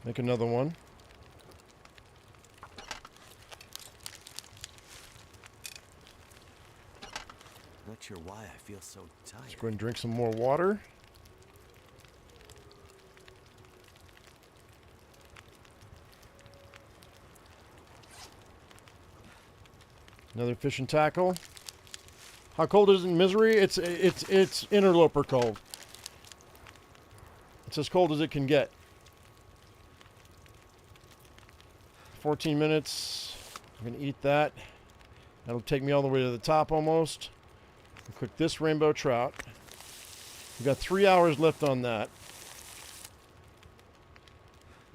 Make another one. Not sure why I feel so tired. Let's go ahead and drink some more water. Another fishing tackle. How cold is it in Misery? It's interloper cold. It's as cold as it can get. 14 minutes. I'm gonna eat that. That'll take me all the way to the top almost. I'll cook this rainbow trout. We've got 3 hours left on that.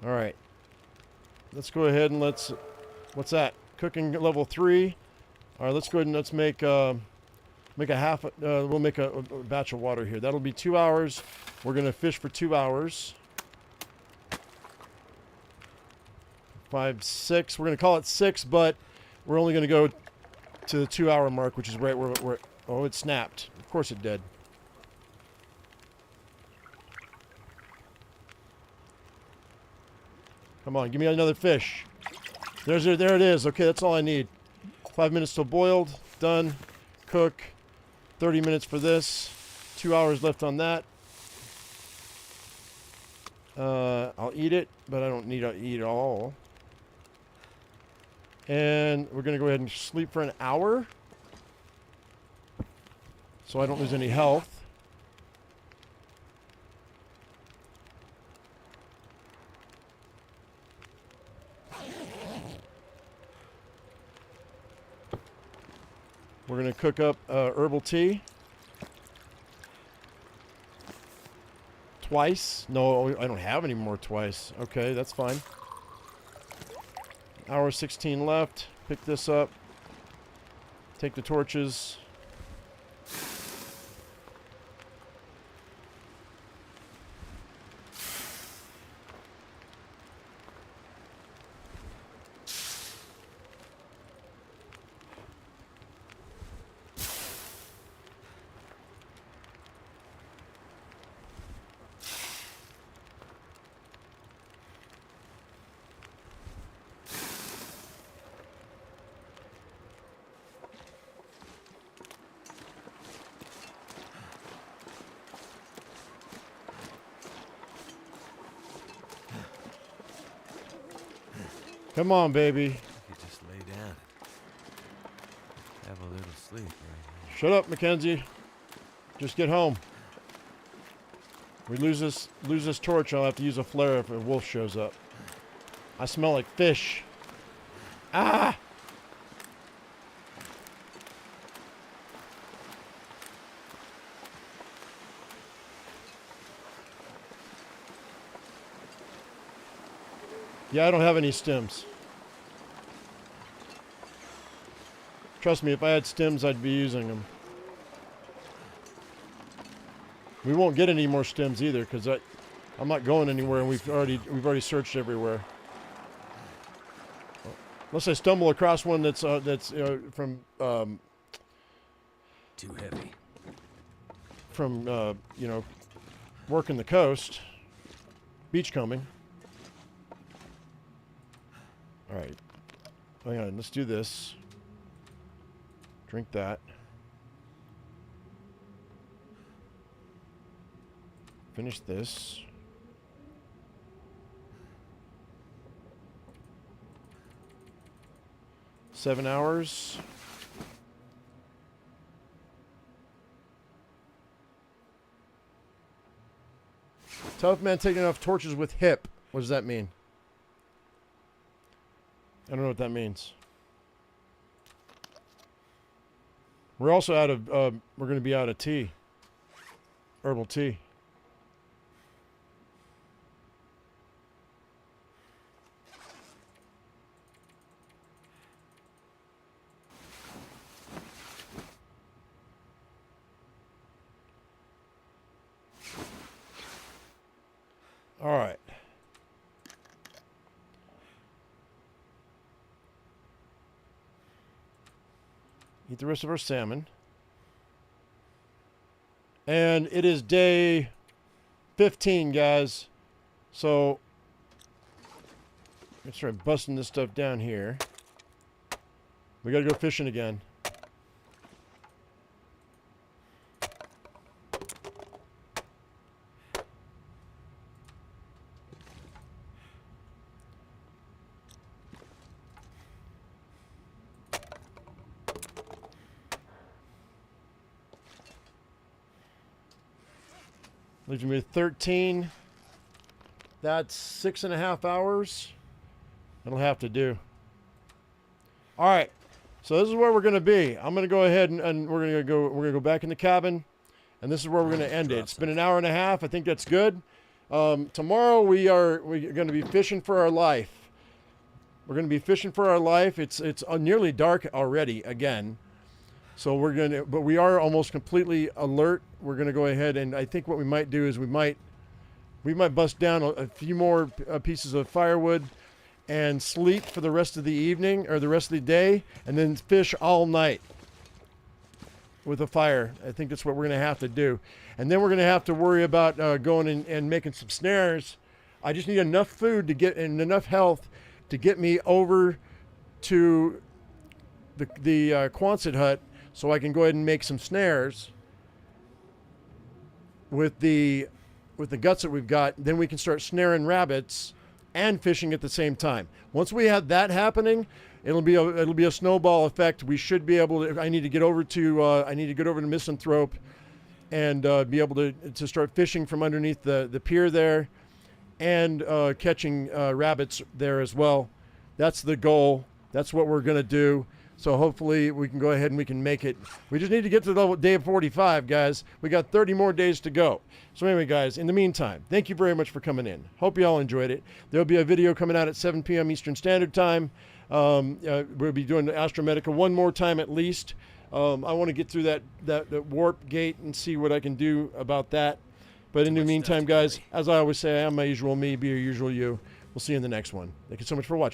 All right. Let's go ahead and what's that? Cooking level 3. All right, let's go ahead and let's make a half. We'll make a batch of water here. That'll be 2 hours. We're gonna fish for 2 hours. 5, 6. We're gonna call it 6, but we're only gonna go to the 2 hour mark, which is right where. Oh, it snapped. Of course it did. Come on, give me another fish. There it is. Okay, that's all I need. 5 minutes till boiled. Done. Cook. 30 minutes for this. 2 hours left on that. I'll eat it, but I don't need to eat it all. And we're going to go ahead and sleep for an hour so I don't lose any health. We're going to cook up herbal tea. Twice. No, I don't have any more twice. Okay, that's fine. Hour 16 left. Pick this up. Take the torches. Come on, baby. You could just lay down and have a little sleep right here. Shut up, Mackenzie. Just get home. We lose this torch, I'll have to use a flare if a wolf shows up. I smell like fish. Ah! Yeah, I don't have any stems. Trust me, if I had stems, I'd be using them. We won't get any more stems either, because I'm not going anywhere, and we've already searched everywhere. Unless I stumble across one that's from Too heavy. from working the coast, beachcombing. All right, hang on. Let's do this. Drink that. Finish this. Seven hours. Tough man taking off torches with hip. What does that mean? I don't know what that means. We're also out of, we're going to be out of tea. Herbal tea. All right. Eat the rest of our salmon. And it is day 15, guys. So let's try busting this stuff down here. We got to go fishing again. Leaves me with 13. That's 6.5 hours. That'll have to do. All right. So this is where we're going to be. I'm going to go ahead and we're going to go back in the cabin, and this is where we're going to end it. It's been an hour and a half. I think that's good. Tomorrow we're going to be fishing for our life. We're going to be fishing for our life. It's nearly dark already again. So but we are almost completely alert. We're going to go ahead, and I think what we might do is we might bust down a few more pieces of firewood and sleep for the rest of the evening or the rest of the day, and then fish all night with a fire. I think that's what we're going to have to do. And then we're going to have to worry about going and making some snares. I just need enough food to get and enough health to get me over to the Quonset hut, so I can go ahead and make some snares with the guts that we've got. Then we can start snaring rabbits and fishing at the same time. Once we have that happening, it'll be a snowball effect. We should be able to. I need to get over to Misanthrope and be able to start fishing from underneath the pier there, and catching rabbits there as well. That's the goal. That's what we're gonna do. So hopefully we can go ahead and we can make it. We just need to get to day 45, guys. We got 30 more days to go. So anyway, guys, in the meantime, thank you very much for coming in. Hope you all enjoyed it. There'll be a video coming out at 7 p.m. Eastern Standard Time. We'll be doing the Astromedica one more time at least. I want to get through that warp gate and see what I can do about that. But in the meantime, guys, as I always say, I am my usual me, be your usual you. We'll see you in the next one. Thank you so much for watching.